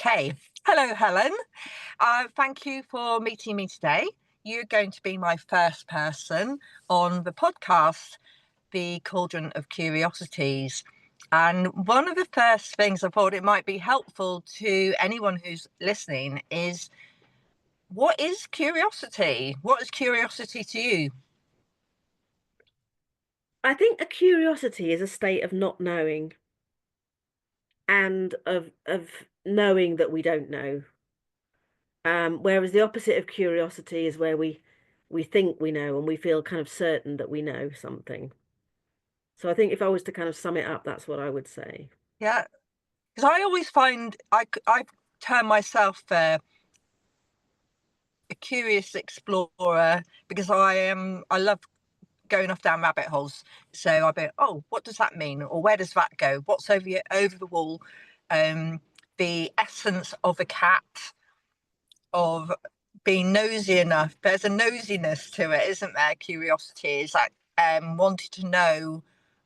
Okay. Hello, Helen. Thank you for meeting me today. You're going to be my first person on the podcast, The Cauldron of Curiosities. And one of the first things I thought it might be helpful to anyone who's listening is, what is curiosity? What is curiosity to you? I think a curiosity is a state of not knowing and of knowing that we don't know. Whereas the opposite of curiosity is where we think we know and we feel kind of certain that we know something. So I think if I was to kind of sum it up, that's what I would say. Yeah, because I always find I term myself a curious explorer because I love going off down rabbit holes. So I'll be, oh, what does that mean? Or where does that go? What's over the wall? Um, the essence of a cat, of being nosy enough. There's a nosiness to it, isn't there? Curiosity is like wanting to know,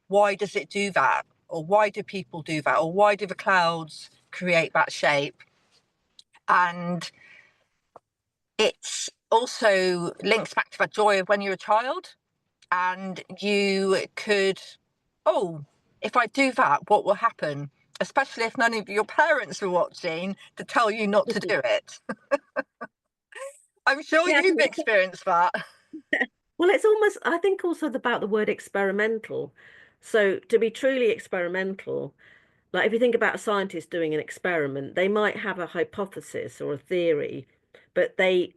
why does it do that? Or why do people do that? Or why do the clouds create that shape? And it's also links back to that joy of when you're a child and you could, oh, if I do that, what will happen? Especially if none of your parents were watching to tell you not to do it. I'm sure Yeah. you've experienced that. Well, it's almost, I think also about the word experimental. So to be truly experimental, like if you think about a scientist doing an experiment, they might have a hypothesis or a theory, but they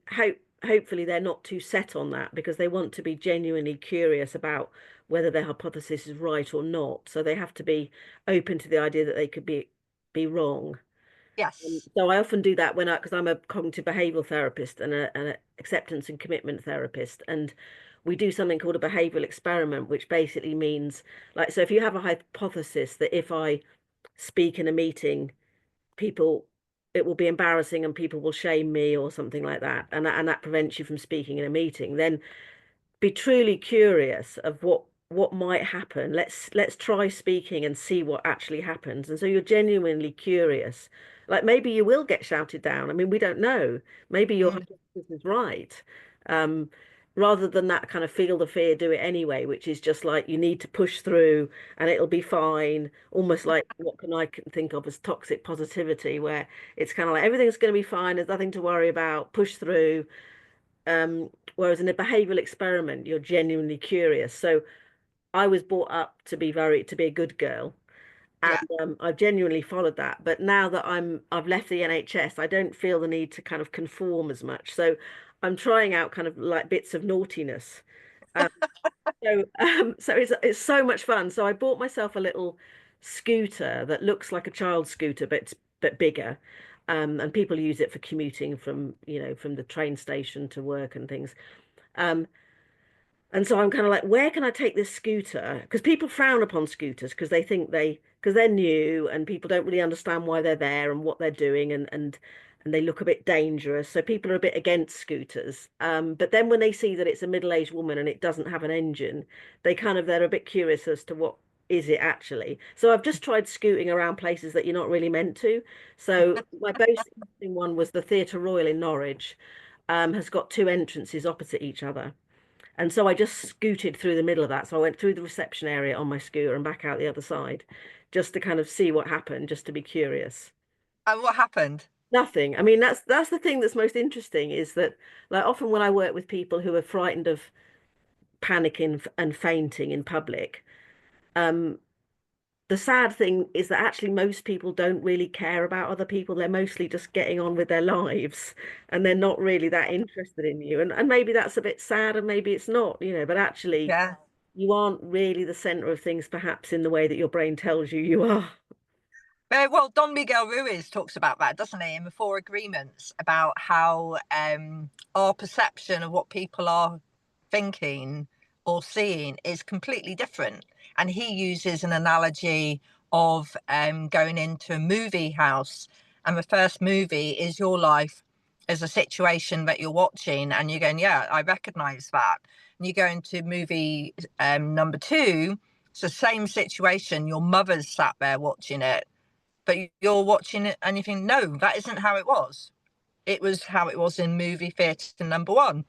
hopefully they're not too set on that because they want to be genuinely curious about whether their hypothesis is right or not. So they have to be open to the idea that they could be wrong. Yes. So I often do that because I'm a cognitive behavioral therapist and an acceptance and commitment therapist, and we do something called a behavioral experiment, which basically means like, so if you have a hypothesis that if I speak in a meeting, people, it will be embarrassing and people will shame me or something like that, and that prevents you from speaking in a meeting, then be truly curious of what might happen. Let's try speaking and see what actually happens. And so you're genuinely curious. Like maybe you will get shouted down. I mean, we don't know. Maybe your Mm, hypothesis is right. Um, rather than that kind of feel the fear, do it anyway, which is just like you need to push through and it'll be fine. Almost like what can think of as toxic positivity, where it's kind of like everything's going to be fine. There's nothing to worry about. Push through. Whereas in a behavioral experiment, you're genuinely curious. So I was brought up to be a good girl, and yeah. I've genuinely followed that. But now that I've left the NHS, I don't feel the need to kind of conform as much. So I'm trying out kind of like bits of naughtiness. Um, so it's so much fun. So I bought myself a little scooter that looks like a child's scooter, but bigger. And people use it for commuting from, from the train station to work and things. Um, and so I'm kind of like, where can I take this scooter? Because people frown upon scooters because because they're new and people don't really understand why they're there and what they're doing and they look a bit dangerous. So people are a bit against scooters. But then when they see that it's a middle-aged woman and it doesn't have an engine, they're a bit curious as to what is it actually. So I've just tried scooting around places that you're not really meant to. So my most interesting one was the Theatre Royal in Norwich, has got two entrances opposite each other. And so I just scooted through the middle of that. So I went through the reception area on my scooter and back out the other side just to kind of see what happened, just to be curious. And what happened? Nothing. I mean, that's the thing that's most interesting is that like often when I work with people who are frightened of panicking and fainting in public, um, the sad thing is that actually most people don't really care about other people. They're mostly just getting on with their lives and they're not really that interested in you. And maybe that's a bit sad and maybe it's not, but actually Yeah. you aren't really the center of things, perhaps in the way that your brain tells you you are. Well, Don Miguel Ruiz talks about that, doesn't he, in the Four Agreements, about how our perception of what people are thinking or seeing is completely different. And he uses an analogy of going into a movie house, and the first movie is your life as a situation that you're watching, and you're going, yeah, I recognize that. And you go into movie number two, it's the same situation. Your mother's sat there watching it, but you're watching it and you think, no, that isn't how it was. It was how it was in movie theatre number one.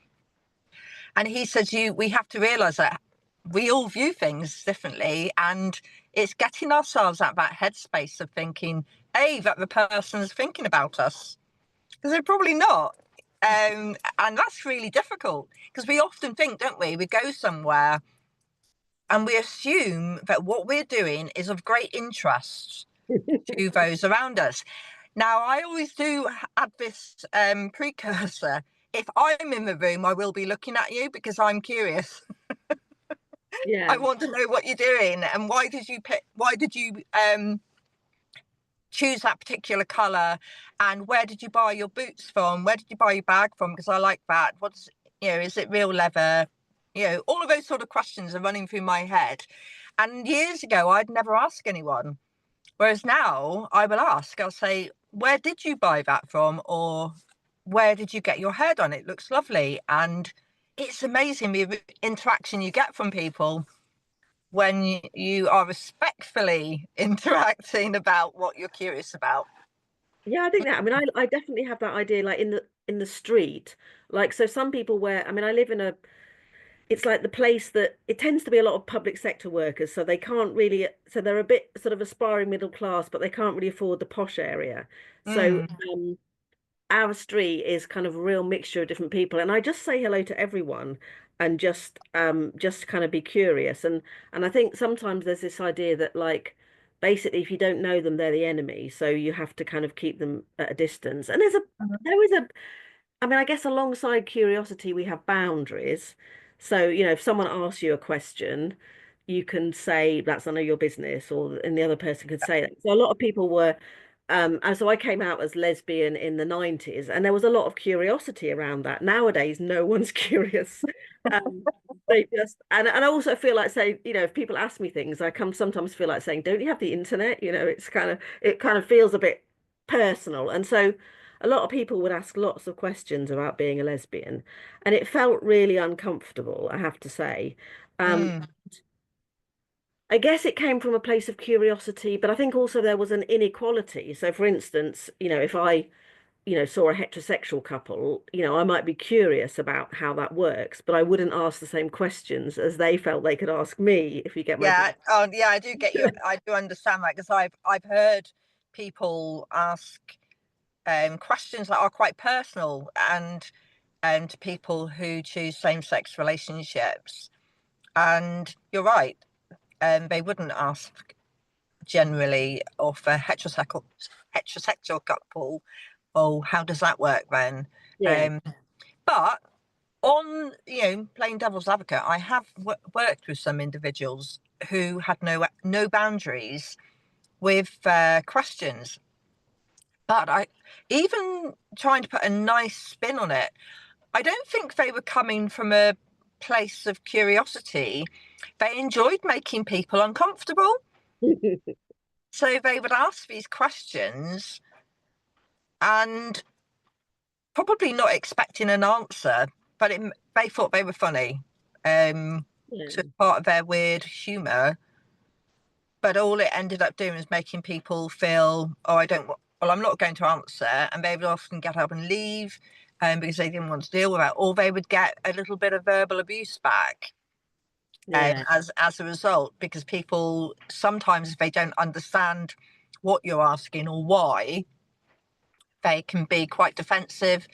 And he says, we have to realise that we all view things differently, and it's getting ourselves out of that headspace of thinking, A, that the person's thinking about us, because they're probably not. And that's really difficult, because we often think, don't we? We go somewhere and we assume that what we're doing is of great interest to those around us. Now, I always do add this precursor. If I'm in the room, I will be looking at you because I'm curious. I Yeah. want to know what you're doing, and why did you pick? Why did you choose that particular colour? And where did you buy your boots from? Where did you buy your bag from? Because I like that. What's, is it real leather? All of those sort of questions are running through my head. And years ago, I'd never ask anyone. Whereas now I will ask, I'll say, where did you buy that from? Or where did you get your hair done? It looks lovely. And it's amazing the interaction you get from people when you are respectfully interacting about what you're curious about. Yeah, I think that. I mean, I definitely have that idea, like in the street. Like, so some people I mean, I live in it's like the place that it tends to be a lot of public sector workers, so they can't really, so they're a bit sort of aspiring middle class, but they can't really afford the posh area. So Mm. our street is kind of a real mixture of different people, and I just say hello to everyone and just kind of be curious. And I think sometimes there's this idea that, like, basically if you don't know them, they're the enemy, so you have to kind of keep them at a distance. And there is a I mean, I guess alongside curiosity, we have boundaries. So, if someone asks you a question, you can say that's none of your business, and the other person could say that. So a lot of people were, and so I came out as lesbian in the 90s, and there was a lot of curiosity around that. Nowadays, no one's curious. Um, they just, and I also feel like saying, if people ask me things, I come sometimes feel like saying, don't you have the internet? It kind of feels a bit personal. And so a lot of people would ask lots of questions about being a lesbian, and it felt really uncomfortable, I have to say. Um, Mm. I guess it came from a place of curiosity, but I think also there was an inequality. So, for instance, if I, saw a heterosexual couple, I might be curious about how that works, but I wouldn't ask the same questions as they felt they could ask me, if you get my Yeah. drift. Oh, yeah. I do get you. I do understand that, because I've heard people ask questions that are quite personal, and to people who choose same-sex relationships. And you're right. They wouldn't ask generally of a heterosexual couple, oh, how does that work then? Yeah. Um, but on, playing devil's advocate, I have worked with some individuals who had no boundaries with questions. But even trying to put a nice spin on it, I don't think they were coming from a place of curiosity. They enjoyed making people uncomfortable. So they would ask these questions and probably not expecting an answer, but they thought they were funny. So Yeah. it's part of their weird humour. But all it ended up doing was making people feel, oh, well, I'm not going to answer. And they would often get up and leave because they didn't want to deal with it. Or they would get a little bit of verbal abuse back Yeah. as a result, because people sometimes, if they don't understand what you're asking or why, they can be quite defensive,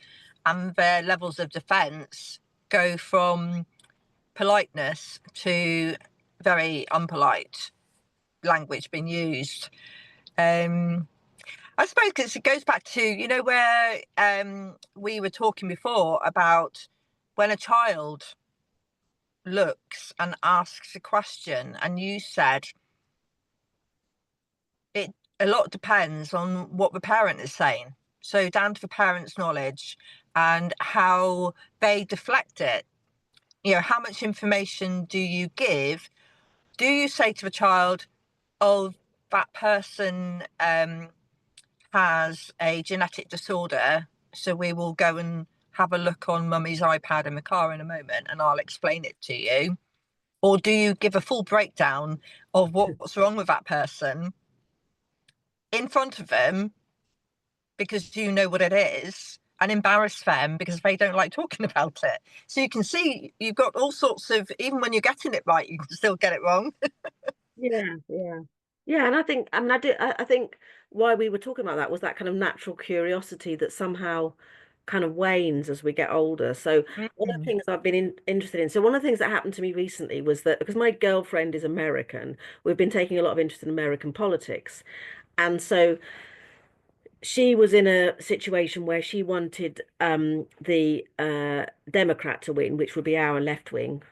and their levels of defense go from politeness to very unpolite language being used. I suppose because it goes back to, where we were talking before about when a child looks and asks a question, and you said it a lot depends on what the parent is saying. So down to the parent's knowledge and how they deflect it. How much information do you give? Do you say to the child, oh, that person has a genetic disorder, so we will go and have a look on mummy's iPad in the car in a moment and I'll explain it to you? Or do you give a full breakdown of what's wrong with that person in front of them because you know what it is, and embarrass them because they don't like talking about it. So you can see you've got all sorts of, even when you're getting it right, you can still get it wrong. Yeah, yeah. Yeah, and I mean, I think why we were talking about that was that kind of natural curiosity that somehow kind of wanes as we get older. So one of the Mm, things I've been interested in, so one of the things that happened to me recently was that because my girlfriend is American, we've been taking a lot of interest in American politics. And so she was in a situation where she wanted the Democrat to win, which would be our left wing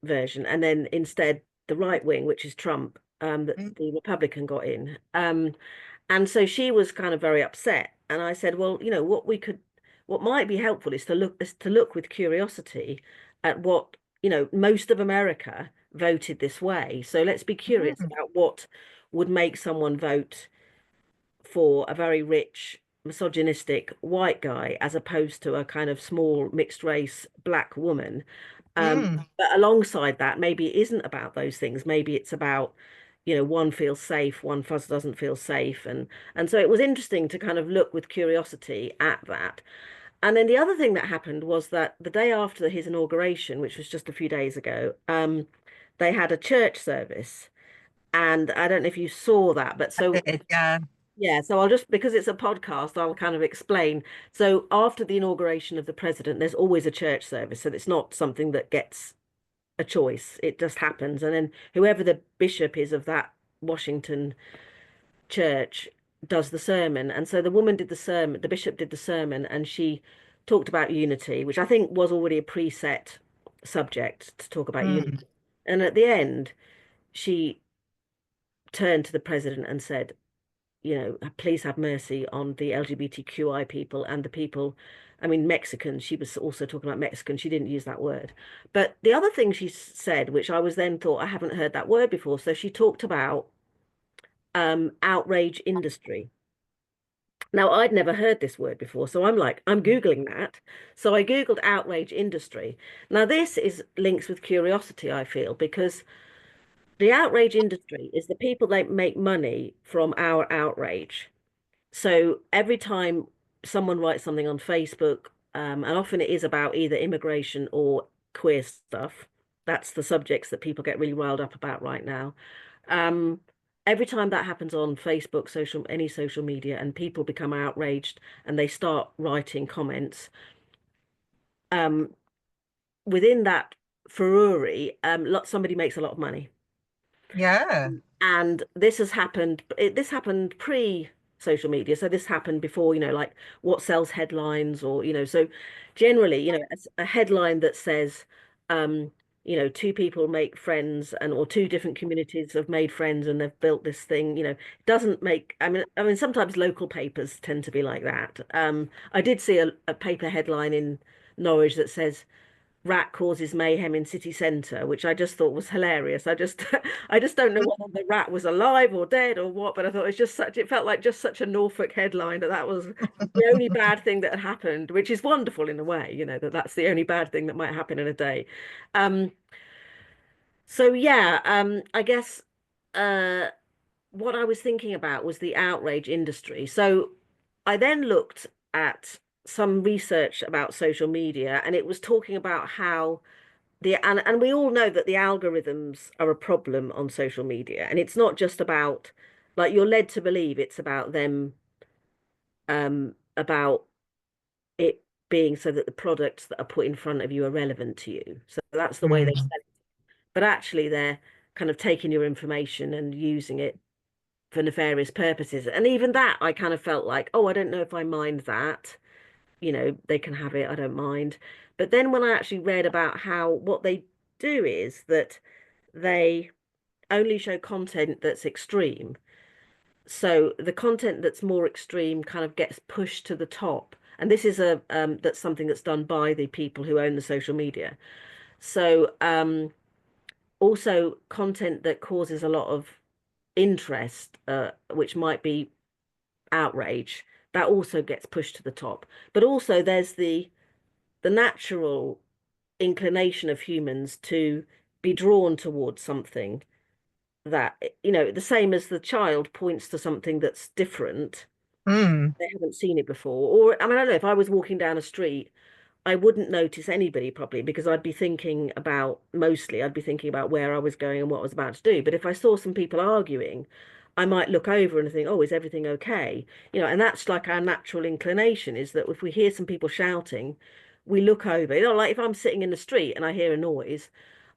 version, and then instead the right wing, which is Trump, that mm, the Republican got in. And so she was kind of very upset. And I said, well, what might be helpful is to look with curiosity at what, most of America voted this way. So let's be curious mm, about what would make someone vote for a very rich, misogynistic white guy as opposed to a kind of small mixed race black woman. mm, But alongside that, maybe it isn't about those things. Maybe it's about, one feels safe, one fuzz doesn't feel safe. And so it was interesting to kind of look with curiosity at that. And then the other thing that happened was that the day after his inauguration, which was just a few days ago, they had a church service. And I don't know if you saw that, but I so did, yeah. yeah, so I'll just, because it's a podcast, I'll kind of explain. So after the inauguration of the president, there's always a church service. So it's not something that gets a choice. It just happens. And then whoever the bishop is of that Washington church does the sermon. And so the woman did the sermon, the bishop did the sermon, and she talked about unity, which I think was already a preset subject to talk about unity. Mm, And at the end, she turned to the president and said, please have mercy on the LGBTQI people and the people, I mean, Mexicans. She was also talking about Mexicans. She didn't use that word. But the other thing she said, which I was then thought, I haven't heard that word before. So she talked about outrage industry. Now, I'd never heard this word before. So I'm like, I'm Googling that. So I Googled outrage industry. Now, this is links with curiosity, I feel, because the outrage industry is the people that make money from our outrage. So every time someone writes something on Facebook, and often it is about either immigration or queer stuff, that's the subjects that people get really riled up about right now. Um, every time that happens on Facebook, any social media, and people become outraged and they start writing comments, um, within that furore, somebody makes a lot of money. yeah. And this happened pre social media. So this happened before, like what sells headlines or, so generally, a headline that says, um, two people make friends or two different communities have made friends and they've built this thing, doesn't make, I mean, sometimes local papers tend to be like that. I did see a paper headline in Norwich that says, rat causes mayhem in city centre, which I just thought was hilarious. I just don't know whether the rat was alive or dead or what, but I thought it felt like just such a Norfolk headline that was the only bad thing that had happened, which is wonderful in a way, that's the only bad thing that might happen in a day. Um, so yeah, I guess uh, what I was thinking about was the outrage industry. So I then looked at some research about social media, and it was talking about how and we all know that the algorithms are a problem on social media, and it's not just about, like, you're led to believe it's about them, about it being so that the products that are put in front of you are relevant to you. So that's the way they Mm, sell it. But actually they're kind of taking your information and using it for nefarious purposes. And even that, I kind of felt like, oh, I don't know if I mind that. They can have it, I don't mind. But then when I actually read about how what they do is that they only show content that's extreme. So the content that's more extreme kind of gets pushed to the top. And this is that's something that's done by the people who own the social media. So also content that causes a lot of interest, which might be outrage, that also gets pushed to the top. But also there's the natural inclination of humans to be drawn towards something that, the same as the child points to something that's different, Mm. they haven't seen it before. Or, I mean, I don't know, if I was walking down a street, I wouldn't notice anybody probably because I'd be thinking about where I was going and what I was about to do. But if I saw some people arguing, I might look over and think, oh, is everything okay? And that's like our natural inclination is that if we hear some people shouting, we look over. Like if I'm sitting in the street and I hear a noise,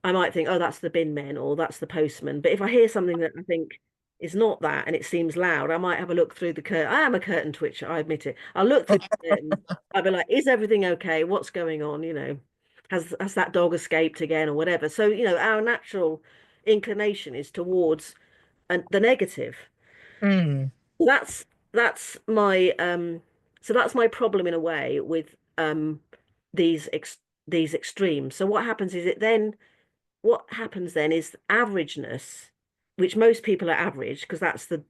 I might think, oh, that's the bin men or that's the postman. But if I hear something that I think is not that and it seems loud, I might have a look through the curtain. I am a curtain twitcher, I admit it. I'll look through the curtain. I'll be like, is everything okay? What's going on? Has that dog escaped again or whatever? So, our natural inclination is towards the negative. Mm. That's that's my that's my problem in a way with these ex these extremes. So what happens then is averageness, which most people are average because that's the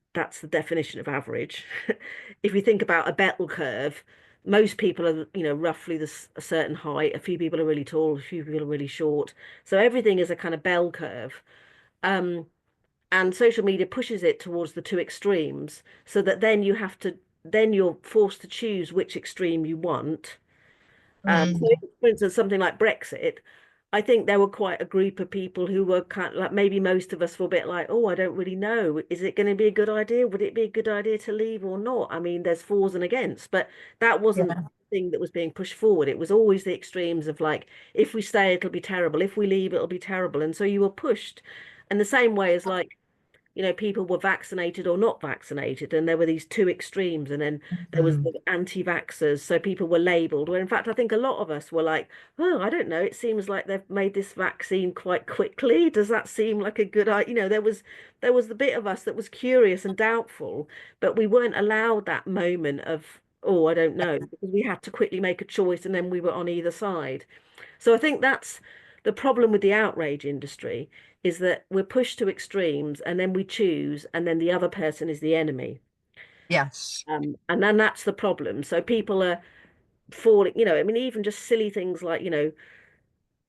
definition of average. If you think about a bell curve, most people are, roughly a certain height. A few people are really tall, a few people are really short. So everything is a kind of bell curve. Um, and social media pushes it towards the two extremes so that then you're forced to choose which extreme you want. So, Mm. for instance, something like Brexit, I think there were quite a group of people who were kind of like, maybe most of us were a bit like, oh, I don't really know. Is it going to be a good idea? Would it be a good idea to leave or not? I mean, there's fors and against, but that wasn't Yeah. the thing that was being pushed forward. It was always the extremes of like, if we stay, it'll be terrible. If we leave, it'll be terrible. And so you were pushed. And the same way as like, people were vaccinated or not vaccinated, and there were these two extremes, and then there was Mm. the anti-vaxxers, so people were labeled. Where in fact, I think a lot of us were like, "Oh, I don't know. It seems like they've made this vaccine quite quickly. Does that seem like a good idea?" There was the bit of us that was curious and doubtful, but we weren't allowed that moment of, "Oh, I don't know," because we had to quickly make a choice, and then we were on either side. So I think that's the problem with the outrage industry is that we're pushed to extremes and then we choose, and then the other person is the enemy. Yes. And then that's the problem. So people are falling, I mean, even just silly things like,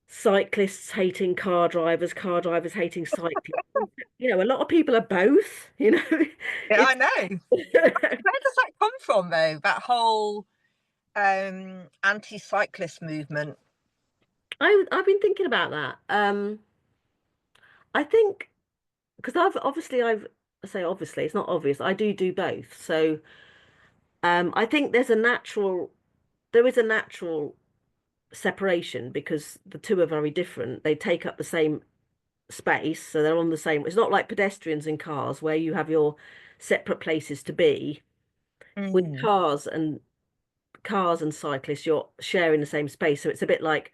cyclists hating car drivers hating cyclists. A lot of people are both, Yeah, I It's know. Where does that come from, though? That whole anti-cyclist movement. I've been thinking about that. I think because I say obviously, it's not obvious. I do both. So I think there is a natural separation because the two are very different. They take up the same space, so they're on the same. It's not like pedestrians in cars where you have your separate places to be. With Mm. cars and cyclists, you're sharing the same space. So it's a bit like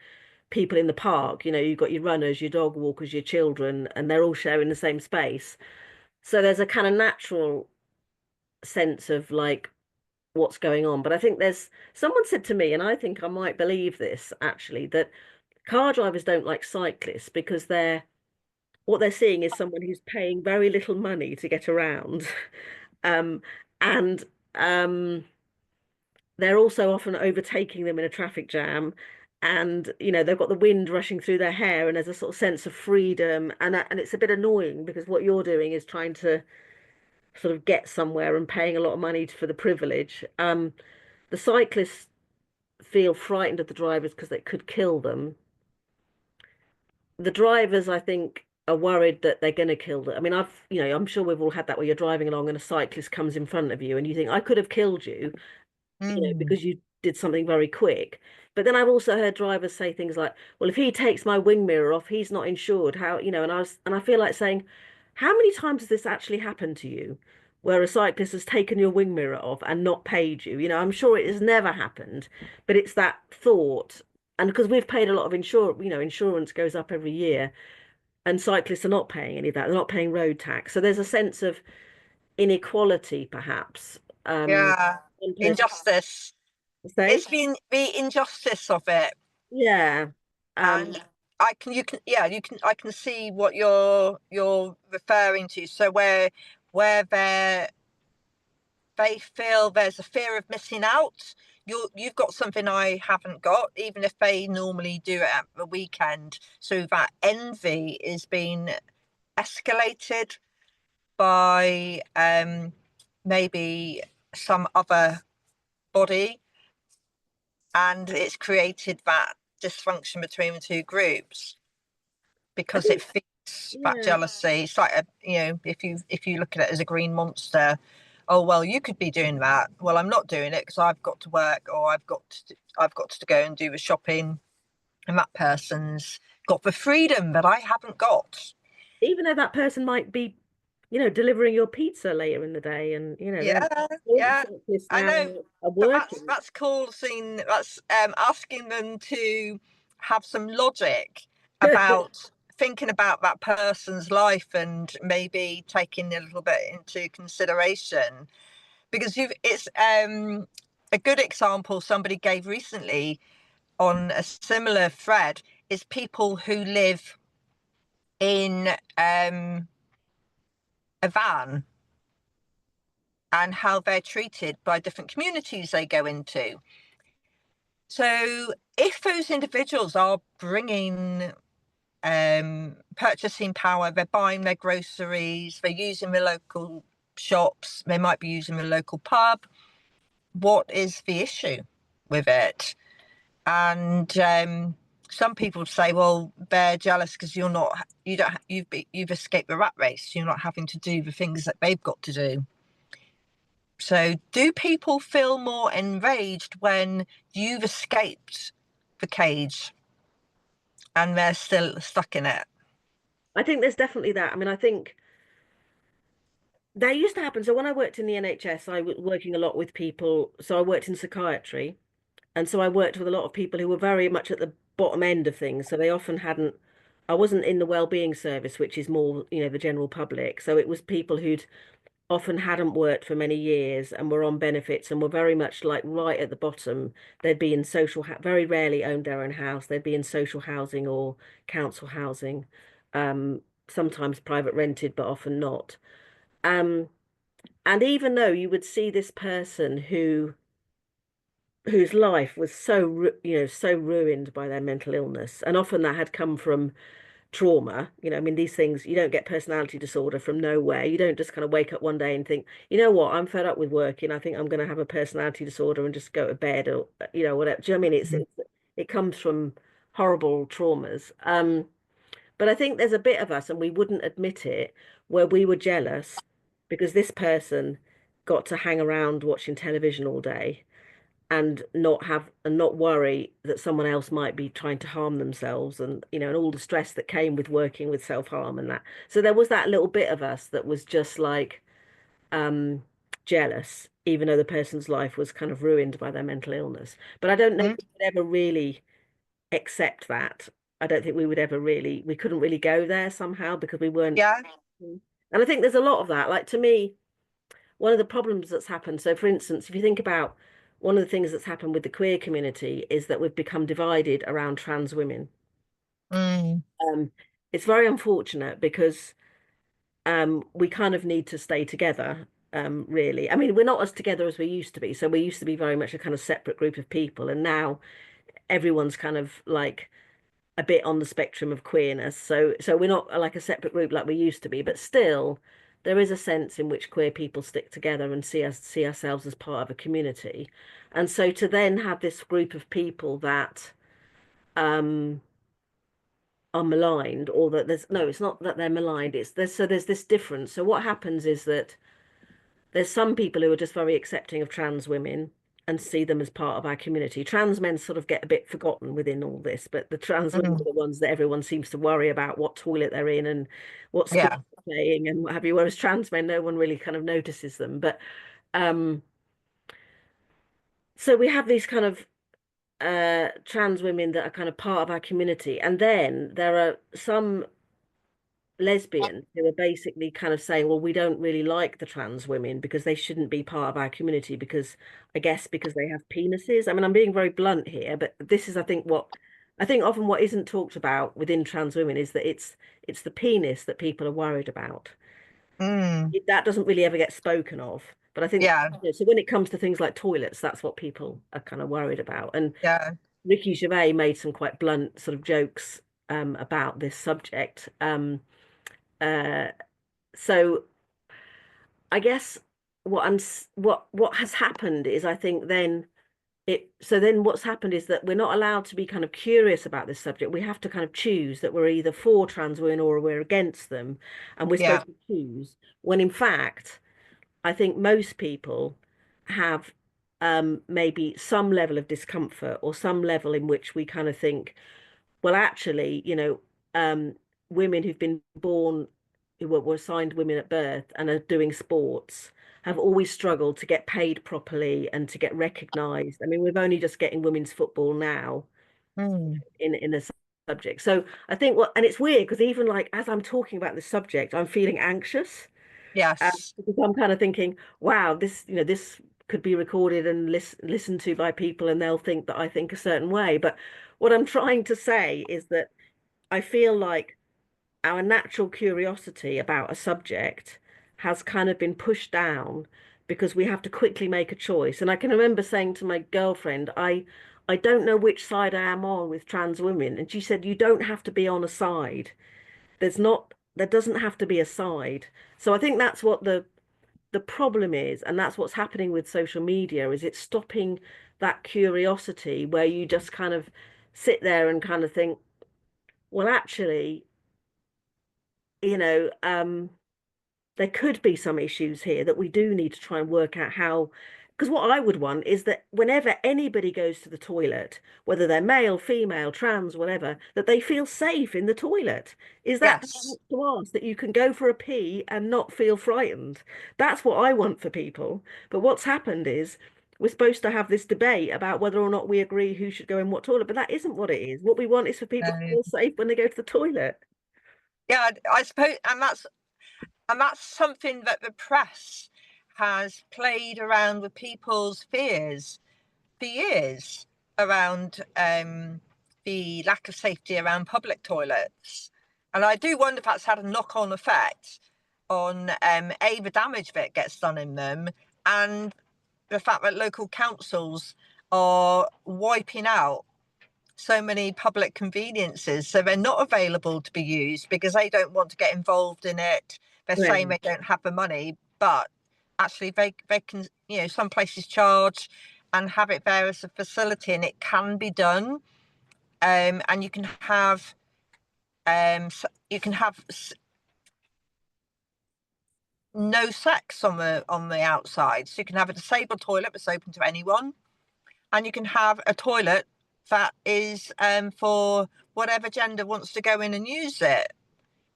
people in the park. You've got your runners, your dog walkers, your children, and they're all sharing the same space. So there's a kind of natural sense of like what's going on. But I think someone said to me, and I think I might believe this actually, that car drivers don't like cyclists because what they're seeing is someone who's paying very little money to get around. Um, and they're also often overtaking them in a traffic jam. And they've got the wind rushing through their hair, and there's a sort of sense of freedom, and it's a bit annoying because what you're doing is trying to sort of get somewhere and paying a lot of money for the privilege. The cyclists feel frightened of the drivers because they could kill them. The drivers, I think, are worried that they're going to kill them. I mean, I'm sure we've all had that where you're driving along and a cyclist comes in front of you and you think, I could have killed you, Mm. because you did something very quick. But then I've also heard drivers say things like, well, if he takes my wing mirror off, he's not insured. How, and I feel like saying, how many times has this actually happened to you? Where a cyclist has taken your wing mirror off and not paid you. I'm sure it has never happened, but it's that thought. And because we've paid a lot of insurance goes up every year, and cyclists are not paying any of that. They're not paying road tax. So there's a sense of inequality, perhaps. Yeah. One person Injustice. say, It's been the injustice of it. yeah, um, And I can see what you're referring to. So where they feel there's a fear of missing out. You've got something I haven't got, even if they normally do it at the weekend. So that envy is being escalated by maybe some other body, and it's created that dysfunction between the two groups I because it think, feeds that yeah. jealousy. It's like if you look at it as a green monster. Oh well, you could be doing that. Well, I'm not doing it because I've got to work, or I've got to go and do the shopping, and that person's got the freedom that I haven't got. Even though that person might be, delivering your pizza later in the day, and Yeah, all the yeah, checklists I now know. are But that's working. that's called seeing that's asking them to have some logic about thinking about that person's life and maybe taking a little bit into consideration because it's a good example somebody gave recently on a similar thread is people who live in a van and how they're treated by different communities they go into. So if those individuals are bringing purchasing power, they're buying their groceries, they're using the local shops, they might be using the local pub, what is the issue with it? And some people say, well, they're jealous because you've escaped the rat race. You're not having to do the things that they've got to do. So, do people feel more enraged when you've escaped the cage and they're still stuck in it? I think there's definitely that. I mean, I think that used to happen. So when I worked in the NHS, I was working a lot with people. So I worked in psychiatry, and so I worked with a lot of people who were very much at the bottom end of things. So they often hadn't. I wasn't in the well-being service, which is more, the general public. So it was people who'd often hadn't worked for many years and were on benefits and were very much like right at the bottom. They'd be in very rarely owned their own house. They'd be in social housing or council housing, sometimes private rented, but often not. Um, and even though you would see this person whose life was so ruined by their mental illness, and often that had come from trauma. I mean, these things, you don't get personality disorder from nowhere. You don't just kind of wake up one day and think, you know what, I'm fed up with working. I think I'm going to have a personality disorder and just go to bed, or whatever. Do you know what I mean? It comes from horrible traumas. But I think there's a bit of us, and we wouldn't admit it, where we were jealous because this person got to hang around watching television all day and not worry that someone else might be trying to harm themselves, and all the stress that came with working with self-harm and that. So there was that little bit of us that was just like um jealous, even though the person's life was kind of ruined by their mental illness. But I don't know if Mm, we would ever really accept that. I don't think we couldn't really go there somehow because we weren't. yeah. And I think there's a lot of that. Like to me, one of the problems that's happened. So, for instance, if you think about one of the things that's happened with the queer community is that we've become divided around trans women. Mm, Um, it's very unfortunate because we kind of need to stay together, really. I mean, we're not as together as we used to be. So we used to be very much a kind of separate group of people, and now everyone's kind of like a bit on the spectrum of queerness. So we're not like a separate group like we used to be, but still there is a sense in which queer people stick together and see ourselves as part of a community. And so to then have this group of people that um are maligned, or that there's no, it's not that they're maligned, there's this difference. So what happens is that there's some people who are just very accepting of trans women and see them as part of our community. Trans men sort of get a bit forgotten within all this, but the trans women mm, are the ones that everyone seems to worry about what toilet they're in and what sport yeah. they're playing and what have you. Whereas trans men, no one really kind of notices them. But um, so we have these kind of trans women that are kind of part of our community, and then there are some lesbians who are basically kind of saying, well, we don't really like the trans women because they shouldn't be part of our community because I guess because they have penises. I mean, I'm being very blunt here, but this is, I think often what isn't talked about within trans women is that it's the penis that people are worried about. Mm, That doesn't really ever get spoken of. But I think, yeah. so when it comes to things like toilets, that's what people are kind of worried about. And Yeah. Ricky Gervais made some quite blunt sort of jokes about this subject. Uh, so I guess what has happened is I think then then what's happened is that we're not allowed to be kind of curious about this subject. We have to kind of choose that we're either for trans women or we're against them, and we're Yeah. supposed to choose. When in fact, I think most people have maybe some level of discomfort or some level in which we kind of think, well, actually, women who've been born, who were assigned women at birth and are doing sports, have always struggled to get paid properly and to get recognized. I mean, we're only just getting women's football now Mm. in a subject. So I think and it's weird because even like as I'm talking about this subject, I'm feeling anxious Yes. because I'm kind of thinking, wow, this could be recorded and listened to by people and they'll think that I think a certain way. But what I'm trying to say is that I feel like our natural curiosity about a subject has kind of been pushed down because we have to quickly make a choice. And I can remember saying to my girlfriend, I don't know which side I am on with trans women. And she said, you don't have to be on a side. There doesn't have to be a side. So I think that's what the problem is, and that's what's happening with social media, is it's stopping that curiosity where you just kind of sit there and kind of think, well, actually, you know, there could be some issues here that we do need to try and work out how. Because what I would want is that whenever anybody goes to the toilet, whether they're male, female, trans, whatever, that they feel safe in the toilet. Is that too Yes. much to ask that you can go for a pee and not feel frightened? That's what I want for people. But what's happened is we're supposed to have this debate about whether or not we agree who should go in what toilet, but that isn't what it is. What we want is for people to feel safe when they go to the toilet. Yeah, I suppose, and that's something that the press has played around with people's fears for years around the lack of safety around public toilets. And I do wonder if that's had a knock-on effect on the damage that gets done in them, and the fact that local councils are wiping out so many public conveniences, so they're not available to be used because they don't want to get involved in it. They're saying Yeah. they don't have the money, but actually they can, some places charge and have it there as a facility, and it can be done. And you can have you can have no sex on the outside, so you can have a disabled toilet that's open to anyone, and you can have a toilet that is for whatever gender wants to go in and use it,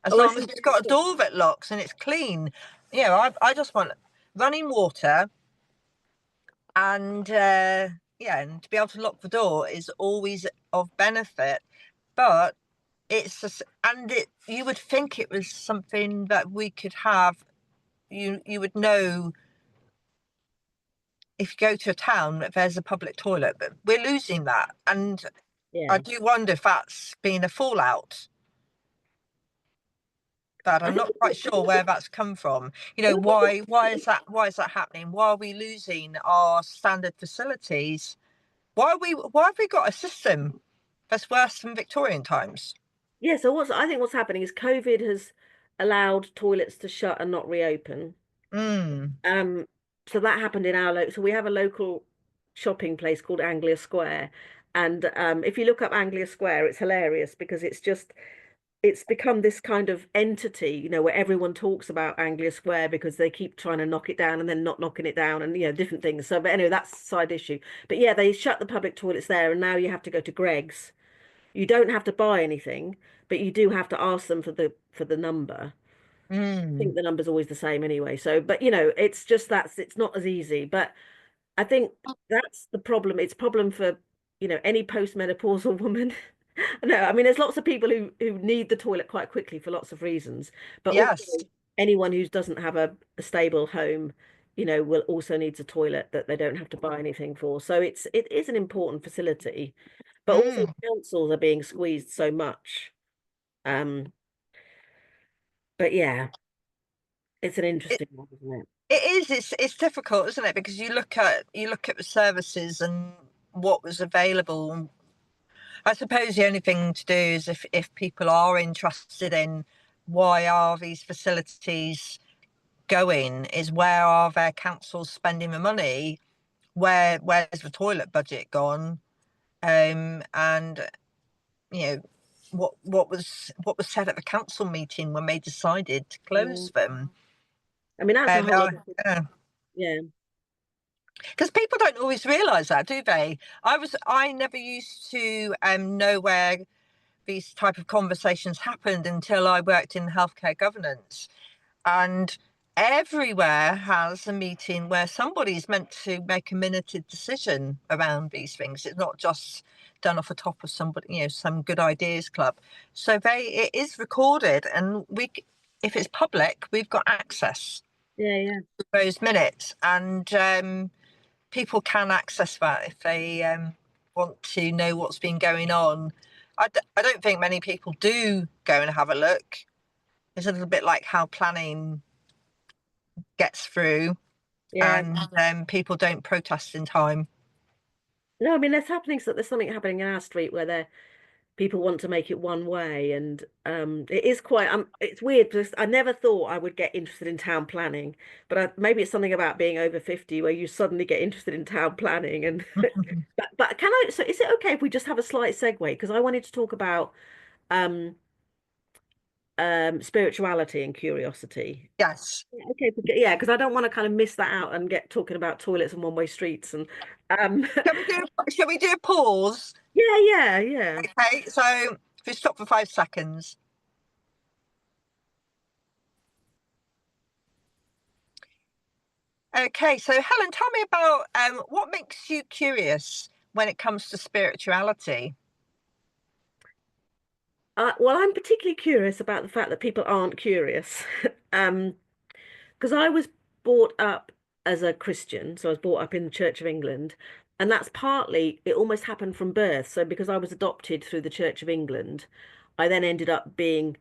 as Oh, I long as see. it's got a door that locks and it's clean. I just want running water, and yeah, and to be able to lock the door is always of benefit. But it's just, and you would think it was something that we could have. You would know if you go to a town that there's a public toilet, but we're losing that, and I Yeah. do wonder if that's been a fallout, but I I'm think not quite sure where that's come from. Why is that happening? Why are we losing our standard facilities? Why have we got a system that's worse than Victorian times? yeah, so I think what's happening is COVID has allowed toilets to shut and not reopen. Mm. Um, so that happened in so we have a local shopping place called Anglia Square. And if you look up Anglia Square, it's hilarious because it's become this kind of entity, where everyone talks about Anglia Square because they keep trying to knock it down and then not knocking it down and different things. So but anyway, that's a side issue. But yeah, they shut the public toilets there and now you have to go to Greg's. You don't have to buy anything, but you do have to ask them for the number. I think Mm. the number's always the same anyway. So, but it's just it's not as easy. But I think that's the problem. It's a problem for, any postmenopausal woman. No, I mean there's lots of people who need the toilet quite quickly for lots of reasons, but also Yes. anyone who doesn't have a stable home, will also needs a toilet that they don't have to buy anything for. So it is an important facility, but also Mm. councils are being squeezed so much. Um, but yeah, it's an It, interesting one, isn't it? it is. It's difficult, isn't it? Because you look at the services and what was available. I suppose the only thing to do is if people are interested in why are these facilities going is where are their councils spending the money? Where's the toilet budget gone? And what was said at the council meeting when they decided to Yeah. close them? I mean, that's a whole other thing. Yeah, Yeah. because people don't always realise that, do they? I never used to know where these type of conversations happened until I worked in healthcare governance. And everywhere has a meeting where somebody's meant to make a minuted decision around these things. It's not just done off the top of somebody, some good ideas club. So it is recorded, and if it's public, we've got access Yeah, yeah. to those minutes, and people can access that if they want to know what's been going on. I don't think many people do go and have a look. It's a little bit like how planning gets through, Yeah. and people don't protest in time. No, I mean, there's something happening in our street where people want to make it one way, and it is quite it's weird because I never thought I would get interested in town planning, but maybe it's something about being over 50 where you suddenly get interested in town planning. And but can I, so is it okay if we just have a slight segue, because I wanted to talk about um spirituality and curiosity. Yes. Yeah, okay, yeah, because I don't want to kind of miss that out and get talking about toilets and one-way streets and um Shall we do a pause? yeah, yeah, yeah. Okay, so if we stop for 5 seconds. Okay, so Helen, tell me about what makes you curious when it comes to spirituality. Well, I'm particularly curious about the fact that people aren't curious. Because I was brought up as a Christian, so I was brought up in the Church of England, and that's partly, it almost happened from birth. So because I was adopted through the Church of England, I then ended up being,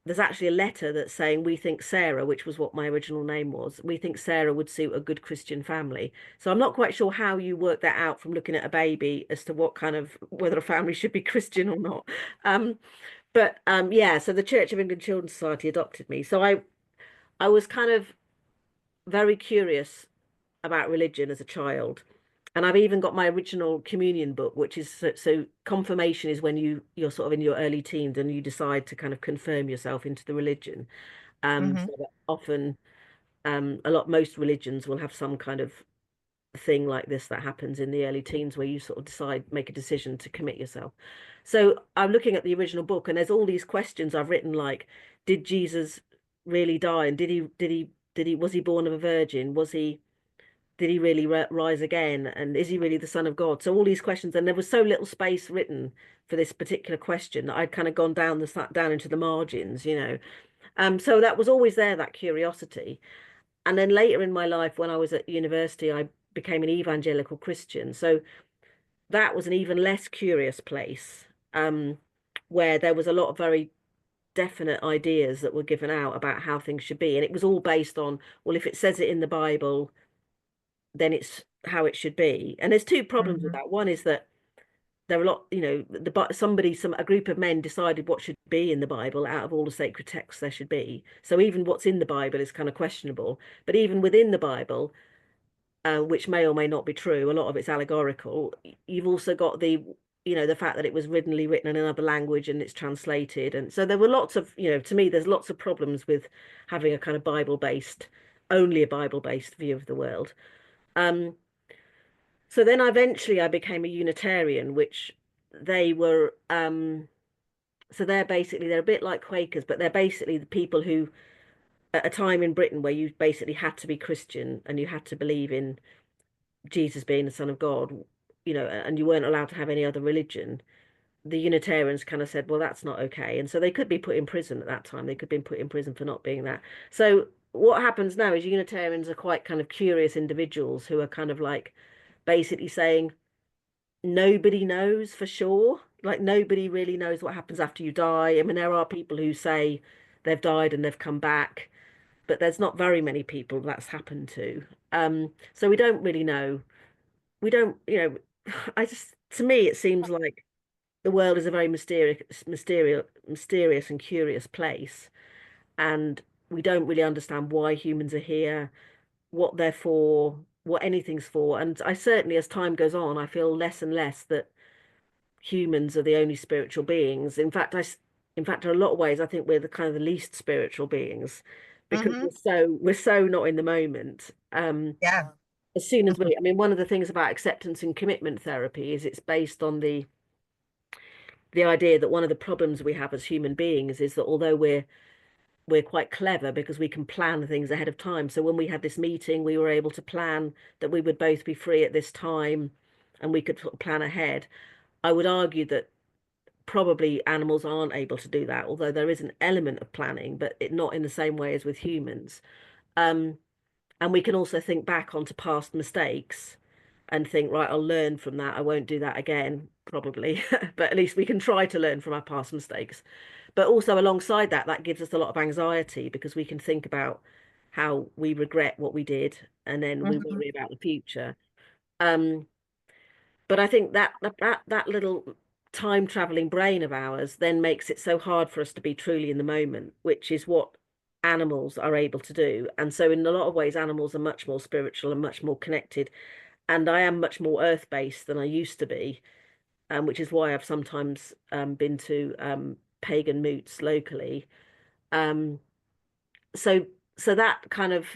there's actually a letter that's saying we think Sarah, which was what my original name was, we think Sarah would suit a good Christian family. So I'm not quite sure how you work that out from looking at a baby as to what kind of, whether a family should be Christian or not. But yeah, so the Church of England Children's Society adopted me. So I was kind of very curious about religion as a child. And I've even got my original communion book, which is so confirmation is when you're sort of in your early teens and you decide to kind of confirm yourself into the religion. Hmm. So that often most religions will have some kind of thing like this that happens in the early teens where you sort of make a decision to commit yourself. So I'm looking at the original book, and there's all these questions I've written, like, did Jesus really die? And was he born of a virgin? Did he really rise again? And is he really the Son of God? So all these questions, and there was so little space written for this particular question that I'd kind of gone down into the margins. So that was always there, that curiosity. And then later in my life, when I was at university, I became an evangelical Christian. So that was an even less curious place, where there was a lot of very definite ideas that were given out about how things should be. And it was all based on, well, if it says it in the Bible, then it's how it should be. And there's two problems with Hmm. that. One is that there are a lot, a group of men decided what should be in the Bible out of all the sacred texts there should be. So even what's in the Bible is kind of questionable. But even within the Bible, which may or may not be true, a lot of it's allegorical. You've also got the fact that it was originally written in another language and it's translated. And so there were lots of, to me, there's lots of problems with having a kind of only a Bible-based view of the world. Um, so then eventually I became a Unitarian, which they were, so they're a bit like Quakers, but they're basically the people who, at a time in Britain where you basically had to be Christian and you had to believe in Jesus being the Son of God, and you weren't allowed to have any other religion, the Unitarians kind of said, well, that's not okay. And so they could be put in prison at that time. They could be put in prison for not being that. So what happens now is Unitarians are quite kind of curious individuals who are kind of like basically saying nobody knows for sure. Like nobody really knows what happens after you die. I mean, there are people who say they've died and they've come back, but there's not very many people that's happened to. So we don't really know. We don't, to me, it seems like the world is a very mysterious and curious place. And we don't really understand why humans are here, what they're for, what anything's for. And I certainly, as time goes on, I feel less and less that humans are the only spiritual beings. In fact, in a lot of ways, I think we're the kind of the least spiritual beings because Hmm. we're so not in the moment. Yeah. As soon as I mean, one of the things about acceptance and commitment therapy is it's based on the idea that one of the problems we have as human beings is that although we're quite clever because we can plan things ahead of time. So when we had this meeting, we were able to plan that we would both be free at this time and we could sort of plan ahead. I would argue that probably animals aren't able to do that, although there is an element of planning, but not in the same way as with humans. Um, and we can also think back onto past mistakes and think, right, I'll learn from that. I won't do that again, probably, but at least we can try to learn from our past mistakes. But also alongside that, that gives us a lot of anxiety because we can think about how we regret what we did and then we Hmm. worry about the future. Um, but I think that little time traveling brain of ours then makes it so hard for us to be truly in the moment, which is what animals are able to do. And so in a lot of ways, animals are much more spiritual and much more connected. And I am much more earth-based than I used to be, which is why I've sometimes been to pagan moots locally. Um, so so that kind of,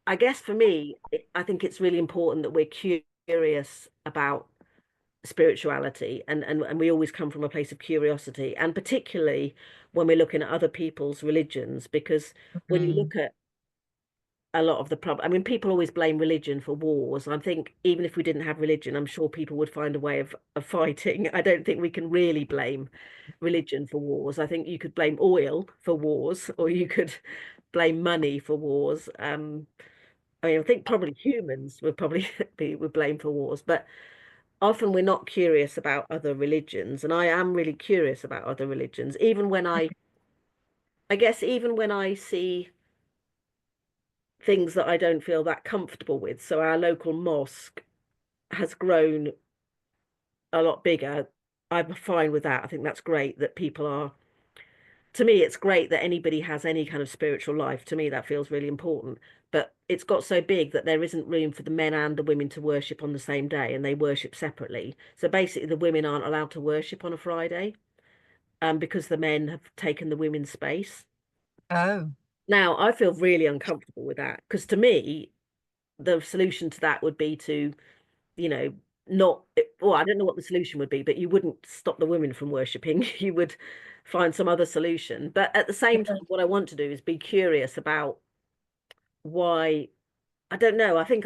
I guess for me, I think it's really important that we're curious about spirituality and we always come from a place of curiosity, and particularly when we're looking at other people's religions, because when you Mm. look at a lot of the problem, I mean, people always blame religion for wars. I think even if we didn't have religion, I'm sure people would find a way of fighting. I don't think we can really blame religion for wars. I think you could blame oil for wars, or you could blame money for wars. I mean, I think probably humans would probably be would blame for wars, but often we're not curious about other religions. And I am really curious about other religions, even when I guess, even when I see things that I don't feel that comfortable with. So our local mosque has grown a lot bigger. I'm fine with that. I think that's great that people are, to me, it's great that anybody has any kind of spiritual life. To me, that feels really important. But it's got so big that there isn't room for the men and the women to worship on the same day, and they worship separately. So basically, the women aren't allowed to worship on a Friday, because the men have taken the women's space. Oh. Now, I feel really uncomfortable with that because to me, the solution to that would be to, you know, not, well, I don't know what the solution would be, but you wouldn't stop the women from worshipping. You would find some other solution. But at the same time, what I want to do is be curious about why. I don't know. I think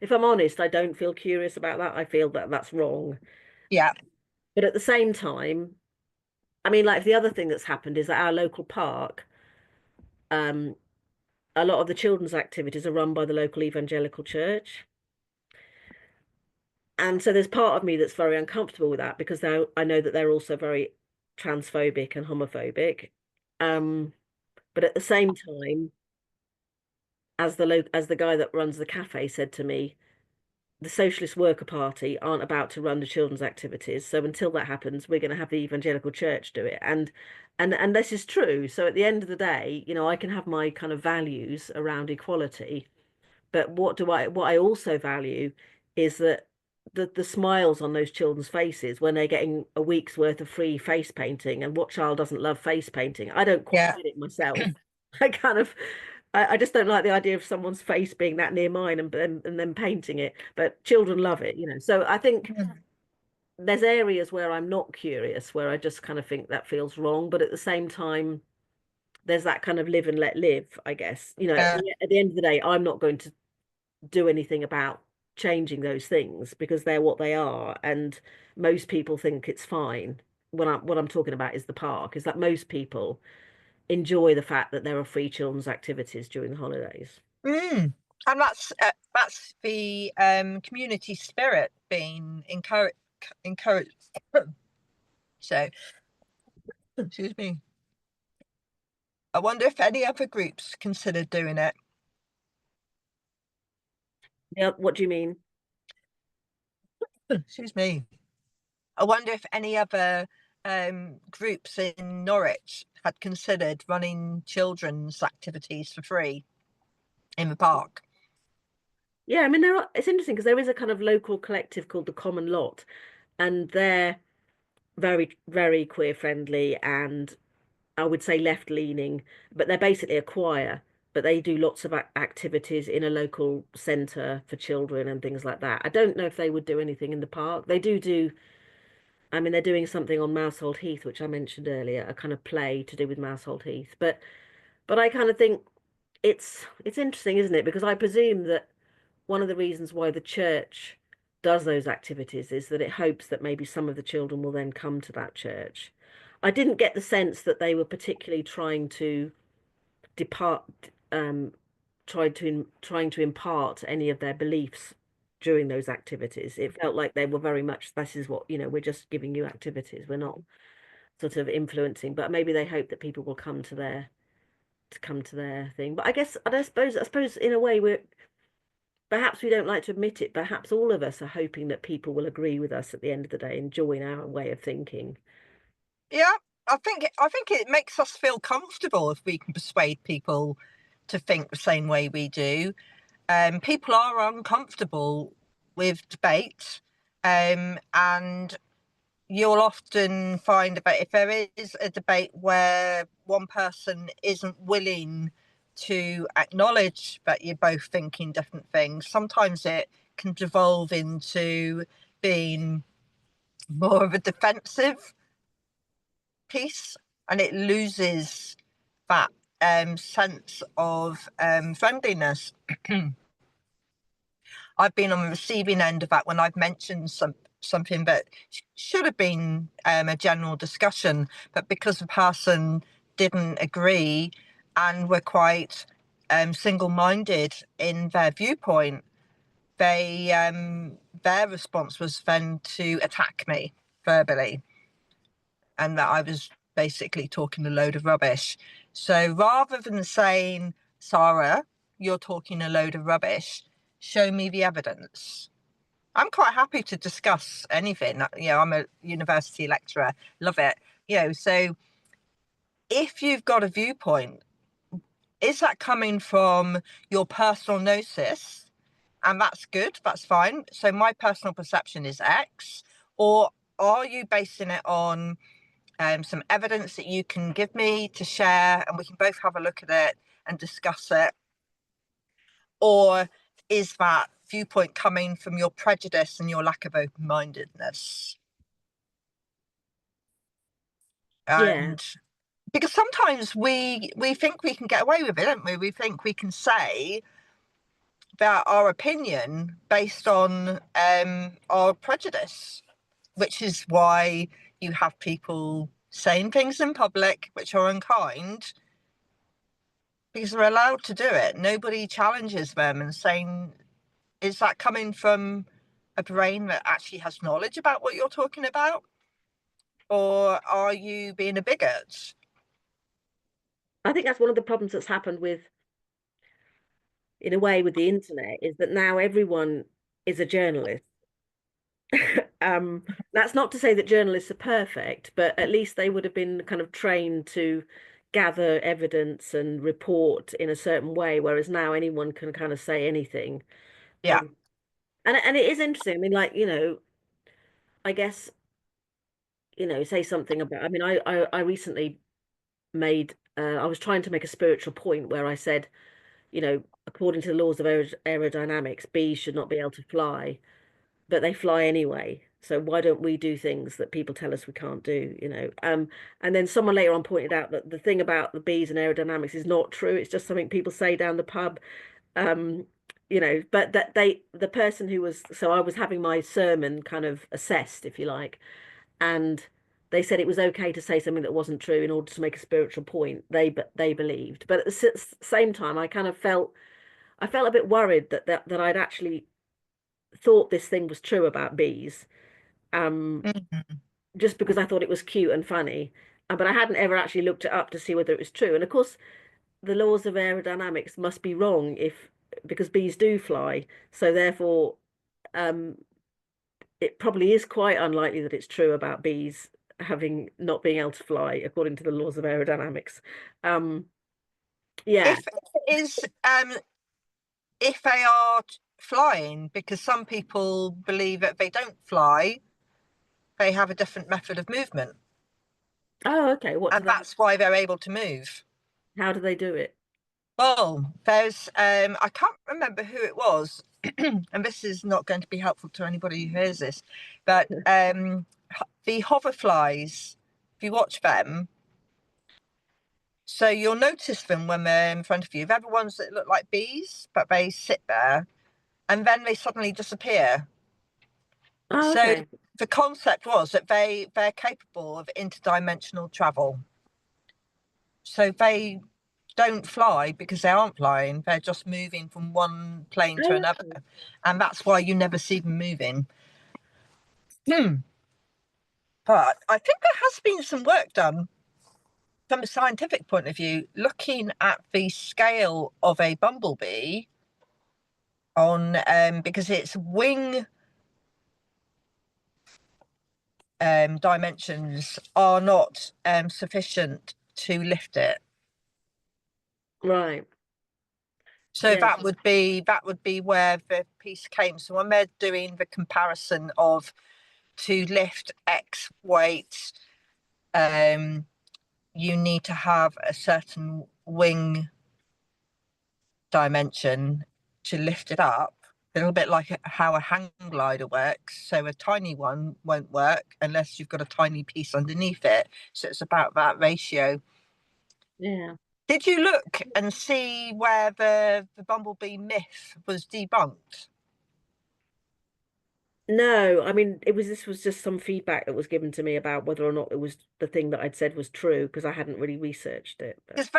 if I'm honest, I don't feel curious about that. I feel that that's wrong. Yeah. But at the same time, I mean, like the other thing that's happened is that our local park, um, a lot of the children's activities are run by the local evangelical church. And so there's part of me that's very uncomfortable with that because I know that they're also very transphobic and homophobic. Um, but at the same time, as the guy that runs the cafe said to me, the Socialist Worker Party aren't about to run the children's activities. So until that happens, we're going to have the evangelical church do it. And this is true. So at the end of the day, I can have my kind of values around equality. But what I also value is that the smiles on those children's faces when they're getting a week's worth of free face painting. And what child doesn't love face painting? I don't quite Yeah. get it myself. I kind of I just don't like the idea of someone's face being that near mine and then painting it. But children love it. So I think Mm. there's areas where I'm not curious, where I just kind of think that feels wrong. But at the same time, there's that kind of live and let live, I guess. Yeah. At the end of the day, I'm not going to do anything about changing those things because they're what they are, and most people think it's fine. What I'm talking about is the park, is that most people enjoy the fact that there are free children's activities during the holidays. Mm. And that's the community spirit being encouraged. So, excuse me. I wonder if any other groups consider doing it. Yeah, what do you mean? Excuse me. I wonder if any other groups in Norwich had considered running children's activities for free in the park. Yeah, I mean, it's interesting because there is a kind of local collective called the Common Lot, and they're very, very queer friendly and I would say left leaning, but they're basically a choir. But they do lots of activities in a local centre for children and things like that. I don't know if they would do anything in the park. They do. I mean, they're doing something on Mousehold Heath, which I mentioned earlier, a kind of play to do with Mousehold Heath. But I kind of think it's interesting, isn't it? Because I presume that one of the reasons why the church does those activities is that it hopes that maybe some of the children will then come to that church. I didn't get the sense that they were particularly trying to depart, trying to impart any of their beliefs during those activities. It felt like they were very much, this is what, we're just giving you activities. We're not sort of influencing, but maybe they hope that people will come to their thing. But I suppose in a way we're perhaps we don't like to admit it. Perhaps all of us are hoping that people will agree with us at the end of the day and join our way of thinking. Yeah, I think it makes us feel comfortable if we can persuade people to think the same way we do. People are uncomfortable with debate, and you'll often find about if there is a debate where one person isn't willing to acknowledge that you're both thinking different things, sometimes it can devolve into being more of a defensive piece, and it loses that sense of friendliness. I've been on the receiving end of that when I've mentioned something that should have been a general discussion, but because the person didn't agree and were quite single-minded in their viewpoint, they their response was then to attack me verbally, and that I was basically talking a load of rubbish. So rather than saying, Sarah, you're talking a load of rubbish, show me the evidence. I'm quite happy to discuss anything. I'm a university lecturer, love it. So if you've got a viewpoint, is that coming from your personal gnosis? And that's good, that's fine. So my personal perception is X. Or are you basing it on some evidence that you can give me to share, and we can both have a look at it and discuss it? Or is that viewpoint coming from your prejudice and your lack of open-mindedness? Yeah, And because sometimes we think we can get away with it, don't we? We think we can say that our opinion based on our prejudice, which is why you have people saying things in public which are unkind, because they're allowed to do it. Nobody challenges them and saying, is that coming from a brain that actually has knowledge about what you're talking about? Or are you being a bigot? I think that's one of the problems that's happened in a way, with the internet, is that now everyone is a journalist. That's not to say that journalists are perfect, but at least they would have been kind of trained to gather evidence and report in a certain way, whereas now anyone can kind of say anything. Yeah. Um, and it is interesting. I mean, like, I guess, say something about, I mean, I recently I was trying to make a spiritual point where I said, according to the laws of aerodynamics, bees should not be able to fly, but they fly anyway. So why don't we do things that people tell us we can't do? And then someone later on pointed out that the thing about the bees and aerodynamics is not true. It's just something people say down the pub. Um, but that the person who was, so I was having my sermon kind of assessed, if you like, and they said it was okay to say something that wasn't true in order to make a spiritual point. They believed, but at the same time, I felt a bit worried that I'd actually thought this thing was true about bees, um, Mhm. just because I thought it was cute and funny. But I hadn't ever actually looked it up to see whether it was true. And of course, the laws of aerodynamics must be wrong if because bees do fly. So therefore, um, it probably is quite unlikely that it's true about bees having not being able to fly according to the laws of aerodynamics. Um, yeah. If it is, if they are flying, because some people believe that they don't fly, they have a different method of movement, Oh, okay. What do and they? that's why they're able to move. How do they do it? Well, there's I can't remember who it was, and this is not going to be helpful to anybody who hears this, but the hoverflies, if you watch them, so you'll notice them when they're in front of you. They're the ones that look like bees, but they sit there and then they suddenly disappear. Oh, So okay. the concept was that they're capable of interdimensional travel. So they don't fly because they aren't flying. They're just moving from one plane to Oh, another, okay. and that's why you never see them moving. But I think there has been some work done from a scientific point of view, looking at the scale of a bumblebee on because its wing dimensions are not sufficient to lift it. Right. So Yeah. that would be where the piece came. So when they're doing the comparison of to lift X weight, um, you need to have a certain wing dimension to lift it up. A little bit like how a hang glider works. So a tiny one won't work unless you've got a tiny piece underneath it. So it's about that ratio. Yeah. Did you look and see where the bumblebee myth was debunked? No, I mean, this was just some feedback that was given to me about whether or not it was the thing that I'd said was true because I hadn't really researched it. But Because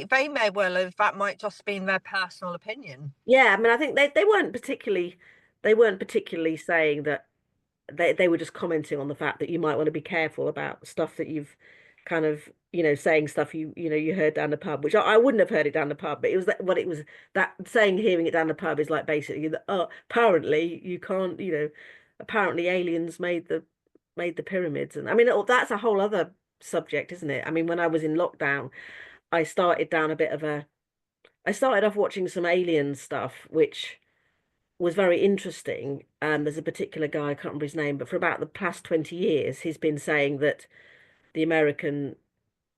they may well have, that might just been their personal opinion. yeah, I mean, I think they weren't particularly saying that they were just commenting on the fact that you might want to be careful about stuff that you've kind of, saying stuff you heard down the pub, which I wouldn't have heard it down the pub, but it was what it was that saying hearing it down the pub is like basically that, oh, apparently you can't, apparently aliens made the pyramids. And I mean, that's a whole other subject, isn't it? I mean, when I was in lockdown, I started down a bit of a I started off watching some alien stuff, which was very interesting. There's a particular guy, I can't remember his name, but for about the past 20 years, he's been saying that the American,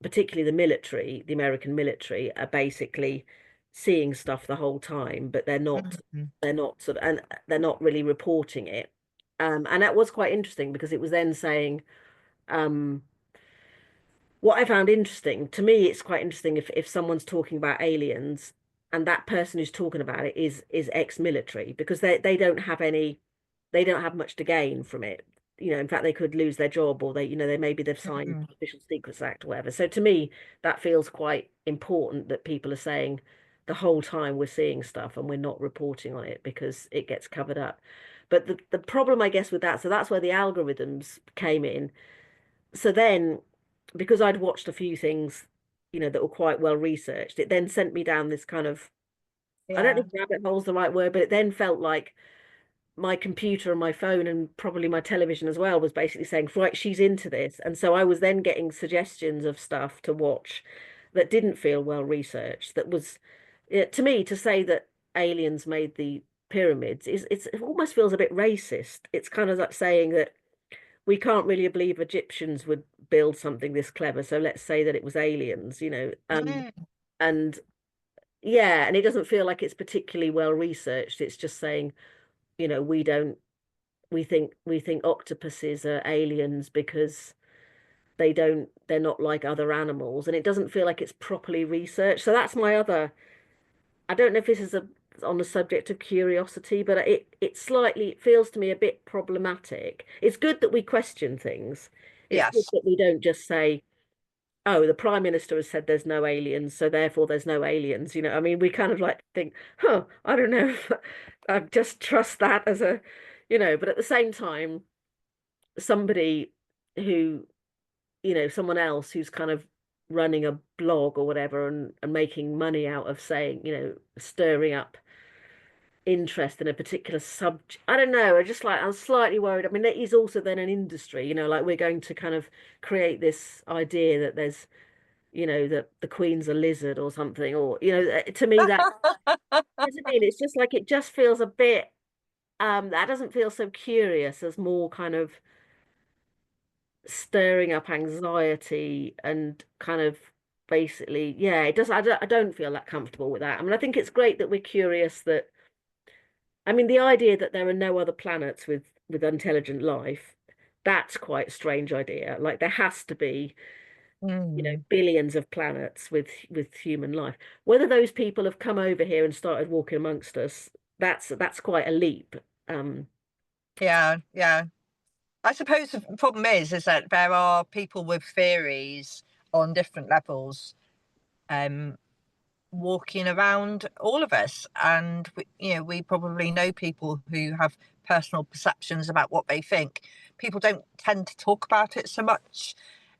particularly the American military, are basically seeing stuff the whole time, but Mhm. and they're not really reporting it. And that was quite interesting because it was then saying, um, what I found interesting, to me, it's quite interesting if someone's talking about aliens and that person who's talking about it is ex-military because they don't have much to gain from it. In fact, they could lose their job or they maybe they've signed Mhm. Official Secrets Act or whatever. So to me, that feels quite important that people are saying the whole time we're seeing stuff and we're not reporting on it because it gets covered up. But the problem, I guess, with that, so that's where the algorithms came in. So then, because I'd watched a few things, that were quite well researched, it then sent me down this kind of, I don't know Yeah. if rabbit hole's the right word, but it then felt like my computer and my phone and probably my television as well was basically saying, right, she's into this. And so I was then getting suggestions of stuff to watch that didn't feel well researched. That was, to me, to say that aliens made the pyramids it almost feels a bit racist. It's kind of like saying that we can't really believe Egyptians would build something this clever, so let's say that it was aliens, Mm. and yeah, and it doesn't feel like it's particularly well researched. It's just saying, we don't we think octopuses are aliens because they're not like other animals, and it doesn't feel like it's properly researched. So that's my other, I don't know if this is on the subject of curiosity, but it feels to me a bit problematic. It's good that we question things. It's good Yes. that we don't just say, "Oh, the Prime Minister has said there's no aliens, so therefore there's no aliens." I mean, we kind of like think, "Huh, I don't know if I just trust that as a, But at the same time, somebody who, someone else who's kind of running a blog or whatever and making money out of saying, stirring up interest in a particular subject. I don't know. I'm slightly worried. I mean, there is also then an industry, like we're going to kind of create this idea that there's, that the Queen's a lizard or something, or, to me that, what I mean, it's just like it just feels a bit, that doesn't feel so curious as more kind of stirring up anxiety and kind of basically, yeah, it does. I don't feel that comfortable with that. I mean, I think it's great that we're curious that, I mean, the idea that there are no other planets with intelligent life, that's quite a strange idea. Like there has to be, Mm. billions of planets with human life. Whether those people have come over here and started walking amongst us, that's quite a leap. Um, Yeah, yeah. I suppose the problem is that there are people with theories on different levels, um, walking around all of us, and we probably know people who have personal perceptions about what they think. People don't tend to talk about it so much,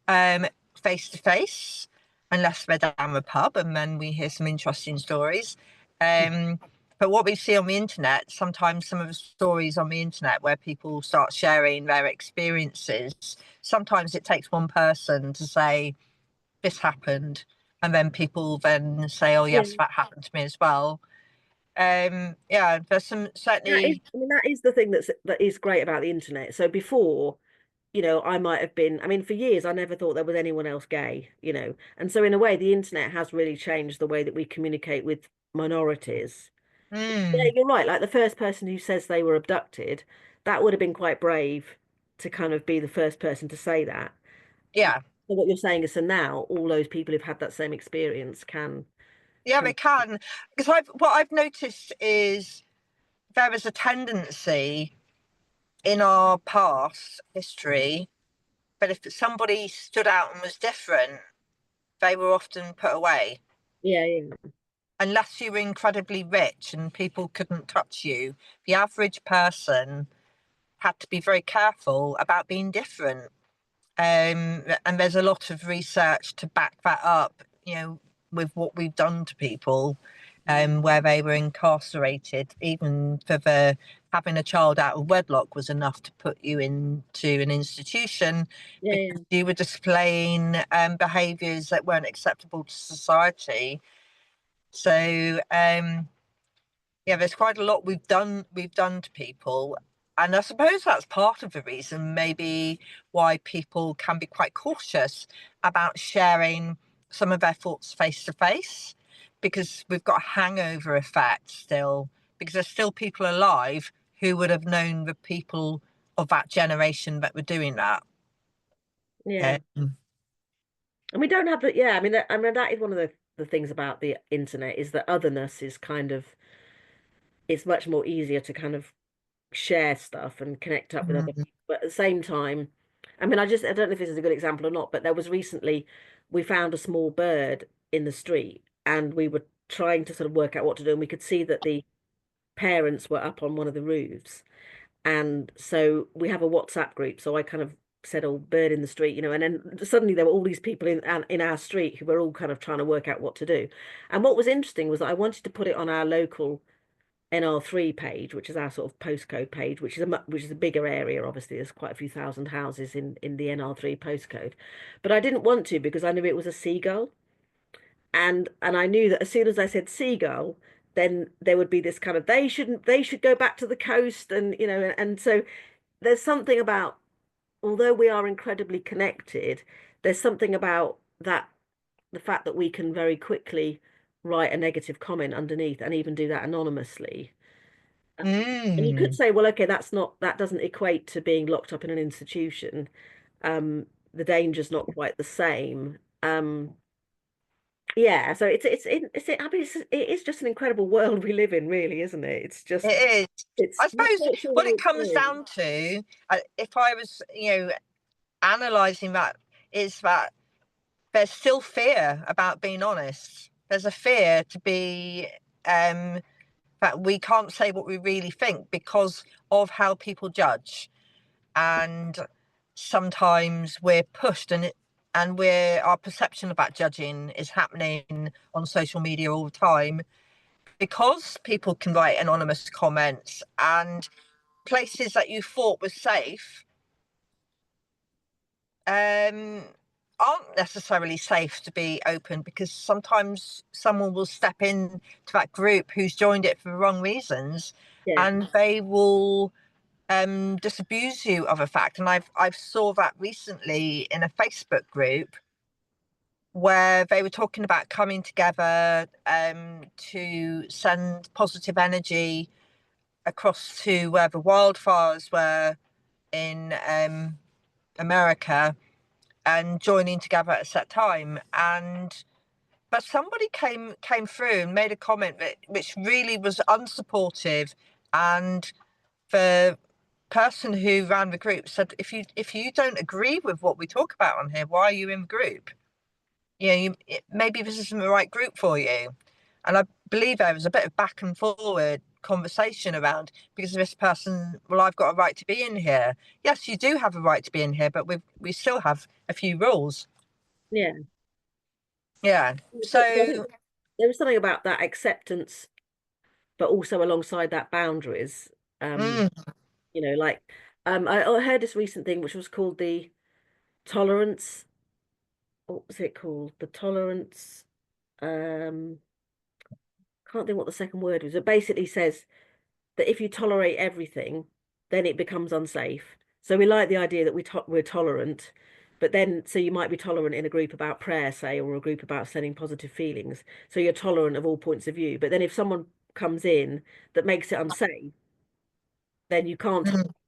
um, face to face, unless they're down the pub, and then we hear some interesting stories. Um, but what we see on the internet, sometimes some of the stories on the internet where people start sharing their experiences, sometimes it takes one person to say, this happened, and then people then say, oh yeah, yes, that happened to me as well. Yeah, there's some that is, certainly. I mean, that is the thing that is great about the internet. So before, I might have been, I mean, for years, I never thought there was anyone else gay, And so, in a way, the internet has really changed the way that we communicate with minorities. Yeah, Mm, you're right. Like the first person who says they were abducted, that would have been quite brave to kind of be the first person to say that. yeah, So what you're saying is, so now all those people who've had that same experience yeah, they can, can. Because what I've noticed is there is a tendency in our past history that if somebody stood out and was different, they were often put away. yeah, yeah, Unless you were incredibly rich and people couldn't touch you, the average person had to be very careful about being different. And there's a lot of research to back that up, with what we've done to people, where they were incarcerated, even for the having a child out of wedlock was enough to put you into an institution yeah, because yeah, you were displaying behaviours that weren't acceptable to society. So yeah, there's quite a lot we've done to people. And I suppose that's part of the reason, maybe, why people can be quite cautious about sharing some of their thoughts face to face, because we've got a hangover effect still, because there's still people alive who would have known the people of that generation that were doing that. yeah. Um, And we don't have that. Yeah, I mean that is one of the things about the internet is that otherness is kind of it's much more easier to kind of share stuff and connect up with other mm, people. But at the same time, I don't know if this is a good example or not, but there was recently we found a small bird in the street and we were trying to sort of work out what to do, and we could see that the parents were up on one of the roofs. And so we have a WhatsApp group. So I kind of said, "Oh, bird in the street," and then suddenly there were all these people in our street who were all kind of trying to work out what to do. And what was interesting was that I wanted to put it on our local NR3 page, which is our sort of postcode page, which is a bigger area. Obviously, there's quite a few thousand houses in the NR3 postcode, but I didn't want to because I knew it was a seagull, and I knew that as soon as I said seagull, then there would be this kind of they should go back to the coast, and and so there's something about, although we are incredibly connected, there's something about that, the fact that we can very quickly write a negative comment underneath and even do that anonymously. And you could mm. say, well, okay, that doesn't equate to being locked up in an institution. The danger's not quite the same. Yeah, so I mean, it is just an incredible world we live in, really, isn't it? It's just It is. it's I not suppose quite sure what how it it's comes going. down to, if I was, analysing that, is that there's still fear about being honest. There's a fear to be, that we can't say what we really think because of how people judge. And sometimes we're pushed, and our perception about judging is happening on social media all the time, because people can write anonymous comments, and places that you thought were safe aren't necessarily safe to be open, because sometimes someone will step in to that group who's joined it for the wrong reasons, Yeah, and they will disabuse you of a fact. And I've saw that recently in a Facebook group where they were talking about coming together to send positive energy across to where the wildfires were in America, and joining together at a set time. And but somebody came through and made a comment that which really was unsupportive, and the person who ran the group said, if you don't agree with what we talk about on here, why are you in the group? Maybe this isn't the right group for you. And I believe there was a bit of back and forward conversation around, because this person, well, I've got a right to be in here. Yes, you do have a right to be in here, but we still have a few rules. yeah. Yeah. So I think So, there was something about that acceptance, but also alongside that boundaries. Um, mm, like I heard this recent thing which was called the tolerance. What was it called? The tolerance. Um, can't think what the second word was. It basically says that if you tolerate everything, then it becomes unsafe. So we like the idea that we're tolerant, but then so you might be tolerant in a group about prayer, say, or a group about sending positive feelings. So you're tolerant of all points of view. But then if someone comes in that makes it unsafe, then mm,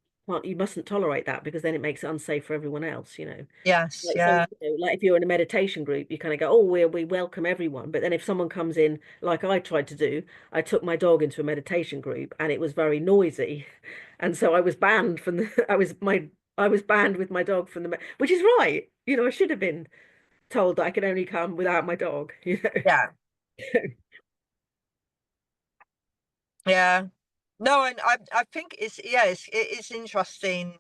you mustn't tolerate that, because then it makes it unsafe for everyone else, yes, Like, so, yeah. like if you're in a meditation group, you kind of go, oh, we welcome everyone. But then if someone comes in, like I tried to do, I took my dog into a meditation group and it was very noisy. And so I was banned from the, I was banned with my dog from the, which is right. I should have been told that I could only come without my dog. Yeah. Yeah. No, and I think it is interesting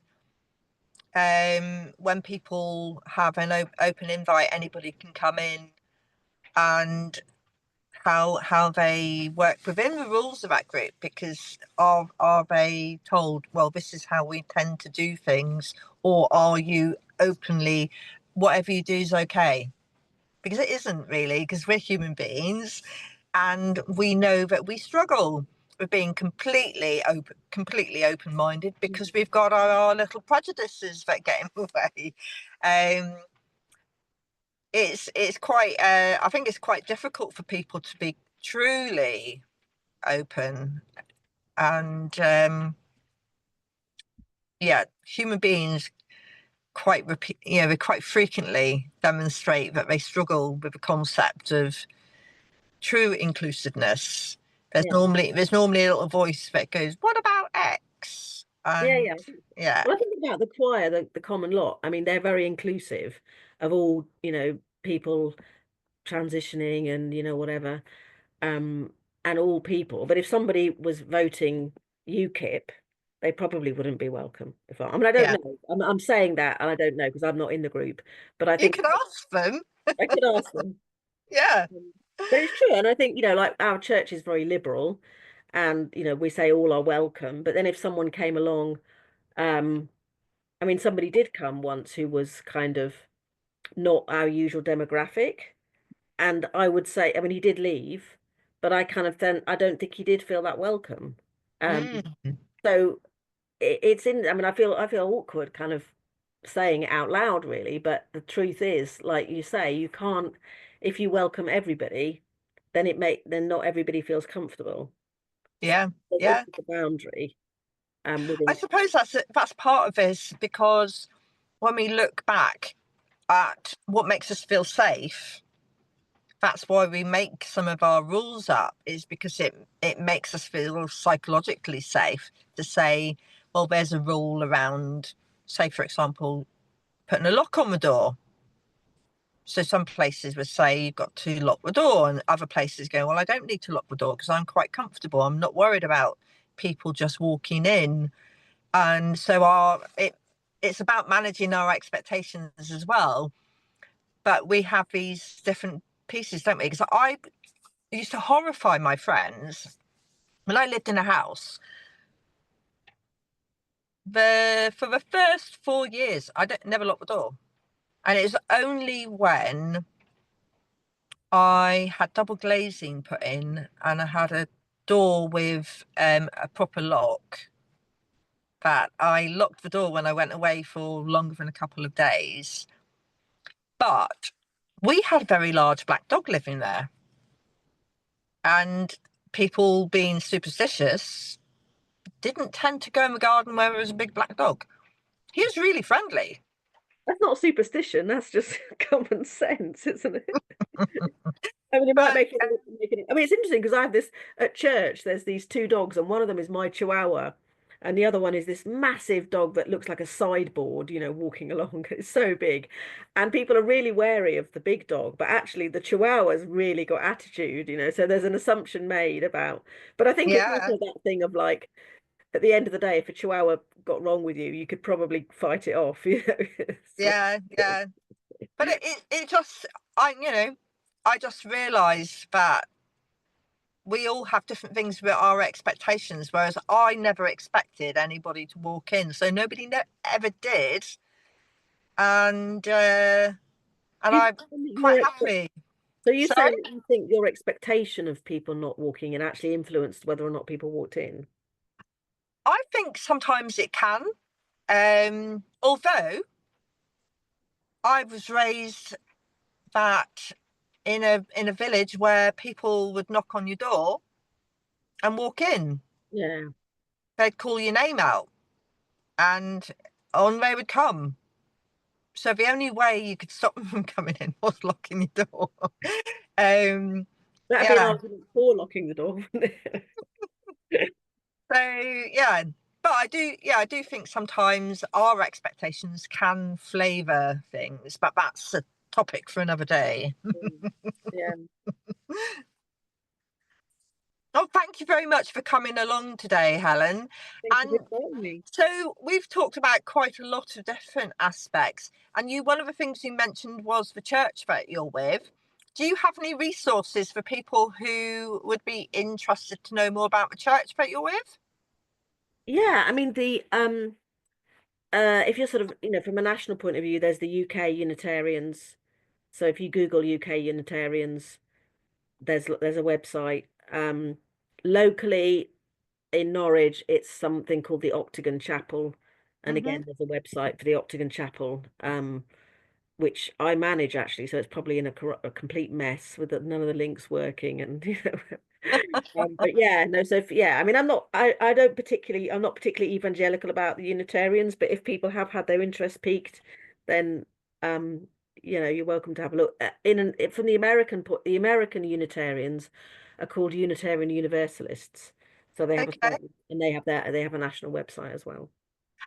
when people have an open invite, anybody can come in, and how they work within the rules of that group, because are they told, well, this is how we tend to do things, or are you openly, whatever you do is okay? Because it isn't really, because we're human beings, and we know that we struggle with being completely open-minded, because we've got our little prejudices that get in the way. um it's quite I think it's quite difficult for people to be truly open, and yeah, human beings they quite frequently demonstrate that they struggle with the concept of true inclusiveness. There's Yeah. normally there's normally a little voice that goes, "What about X?" Yeah, And yeah. yeah, Well, I think about the choir, the common lot. I mean, they're very inclusive of all, people transitioning and, whatever. um, and all people. But if somebody was voting UKIP, they probably wouldn't be welcome. I mean, I don't yeah, know. I'm saying that, and I don't know because I'm not in the group. But I you think can ask them. I could ask them. Yeah. But it's true, and I think like our church is very liberal, and we say all are welcome. But then if someone came along, um, I mean, somebody did come once who was kind of not our usual demographic. And I would say, I mean, he did leave, but I don't think he did feel that welcome. Um, Mm, so I mean, I feel awkward kind of saying it out loud, really. But the truth is, like you say, you can't, if you welcome everybody, then not everybody feels comfortable. So yeah, there's yeah. always a boundary, I within. suppose that's part of this, because when we look back at what makes us feel safe, that's why we make some of our rules up, is because it makes us feel psychologically safe to say, well, there's a rule around, say, for example, putting a lock on the door. So some places would say you've got to lock the door, and other places go, well, I don't need to lock the door because I'm quite comfortable. I'm not worried about people just walking in. And so it's about managing our expectations as well. But we have these different pieces, don't we? Because used to horrify my friends when I lived in a house. For the first 4 years, I never locked the door, and it was only when I had double glazing put in and I had a door with a proper lock that I locked the door when I went away for longer than a couple of days. But we had a very large black dog living there, and people being superstitious didn't tend to go in the garden where there was a big black dog. He was really friendly. That's not superstition, that's just common sense, isn't it? I mean, it might But make it. I mean, it's interesting because I have this at church. There's these two dogs, and one of them is my Chihuahua, and the other one is this massive dog that looks like a sideboard, walking along. It's so big, and people are really wary of the big dog, but actually the Chihuahua's really got attitude, So there's an assumption made about. But I think it's yeah, also that thing of like, at the end of the day, if a Chihuahua got wrong with you, you could probably fight it off. yeah, yeah. But it just, I just realised that we all have different things with our expectations, whereas I never expected anybody to walk in, so nobody ever did, and You I'm find that quite happy. So you Sorry, say that you think your expectation of people not walking in actually influenced whether or not people walked in? I think sometimes it can, although I was raised that in a village where people would knock on your door and walk in. Yeah. They'd call your name out, and on they would come. So the only way you could stop them from coming in was locking your door. um, That'd be an yeah. argument for locking the door, wouldn't it? So yeah, but I do think sometimes our expectations can flavour things, but that's a topic for another day. Yeah. Oh, thank you very much for coming along today, Helen. Thank you for And inviting me. so we've talked about quite a lot of different aspects, and one of the things you mentioned was the church that you're with. Do you have any resources for people who would be interested to know more about the church that you're with? Yeah, I mean the if you're sort of, from a national point of view, there's the UK Unitarians. So if you Google UK Unitarians, there's a website. Locally in Norwich, it's something called the Octagon Chapel. And Mm-hmm. again, there's a website for the Octagon Chapel, which I manage actually. So it's probably in a complete mess with none of the links working and but yeah, no, yeah, I mean, I'm not particularly evangelical about the Unitarians, but if people have had their interest piqued, then um, you're welcome to have a look. From the American Unitarians are called Unitarian Universalists, so they have a Okay. and they have a national website as well.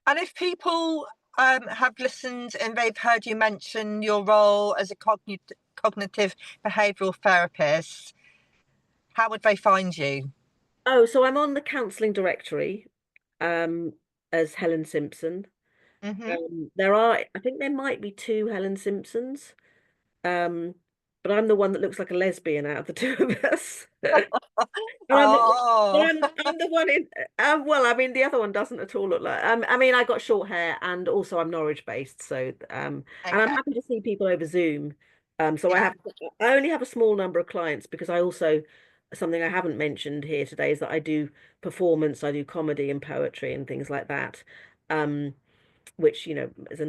And if people have listened and they've heard you mention your role as a cognitive behavioural therapist, how would they find you? Oh, so I'm on the counselling directory um, as Helen Simpson. Mm-hmm. I think there might be two Helen Simpsons. Um, but I'm the one that looks like a lesbian out of the two of us. And Oh, I'm the one in. Well, I mean, the other one doesn't at all look like. I mean, I got short hair, and also I'm Norwich based, so and I'm okay. happy to see people over Zoom. So Yeah. I only have a small number of clients because I also something I haven't mentioned here today is that I do performance, I do comedy and poetry and things like that. Um, which is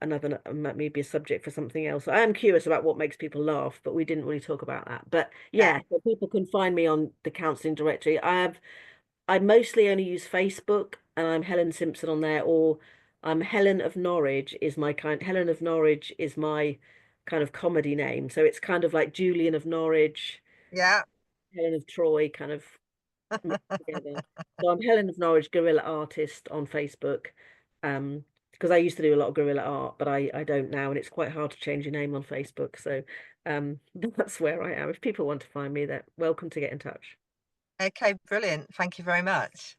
another maybe a subject for something else. I am curious about what makes people laugh, but we didn't really talk about that. But Yeah. yeah, so people can find me on the counselling directory. I mostly only use Facebook, and I'm Helen Simpson on there, or I'm Helen of Norwich is my kind. Helen of Norwich is my kind of comedy name, so it's kind of like Julian of Norwich, Yeah. Helen of Troy, kind of mixed together. So I'm Helen of Norwich, guerrilla artist on Facebook. Because I used to do a lot of guerrilla art, but I don't now, and it's quite hard to change your name on Facebook. So that's where I am. If people want to find me, they're welcome to get in touch. Okay, brilliant. Thank you very much.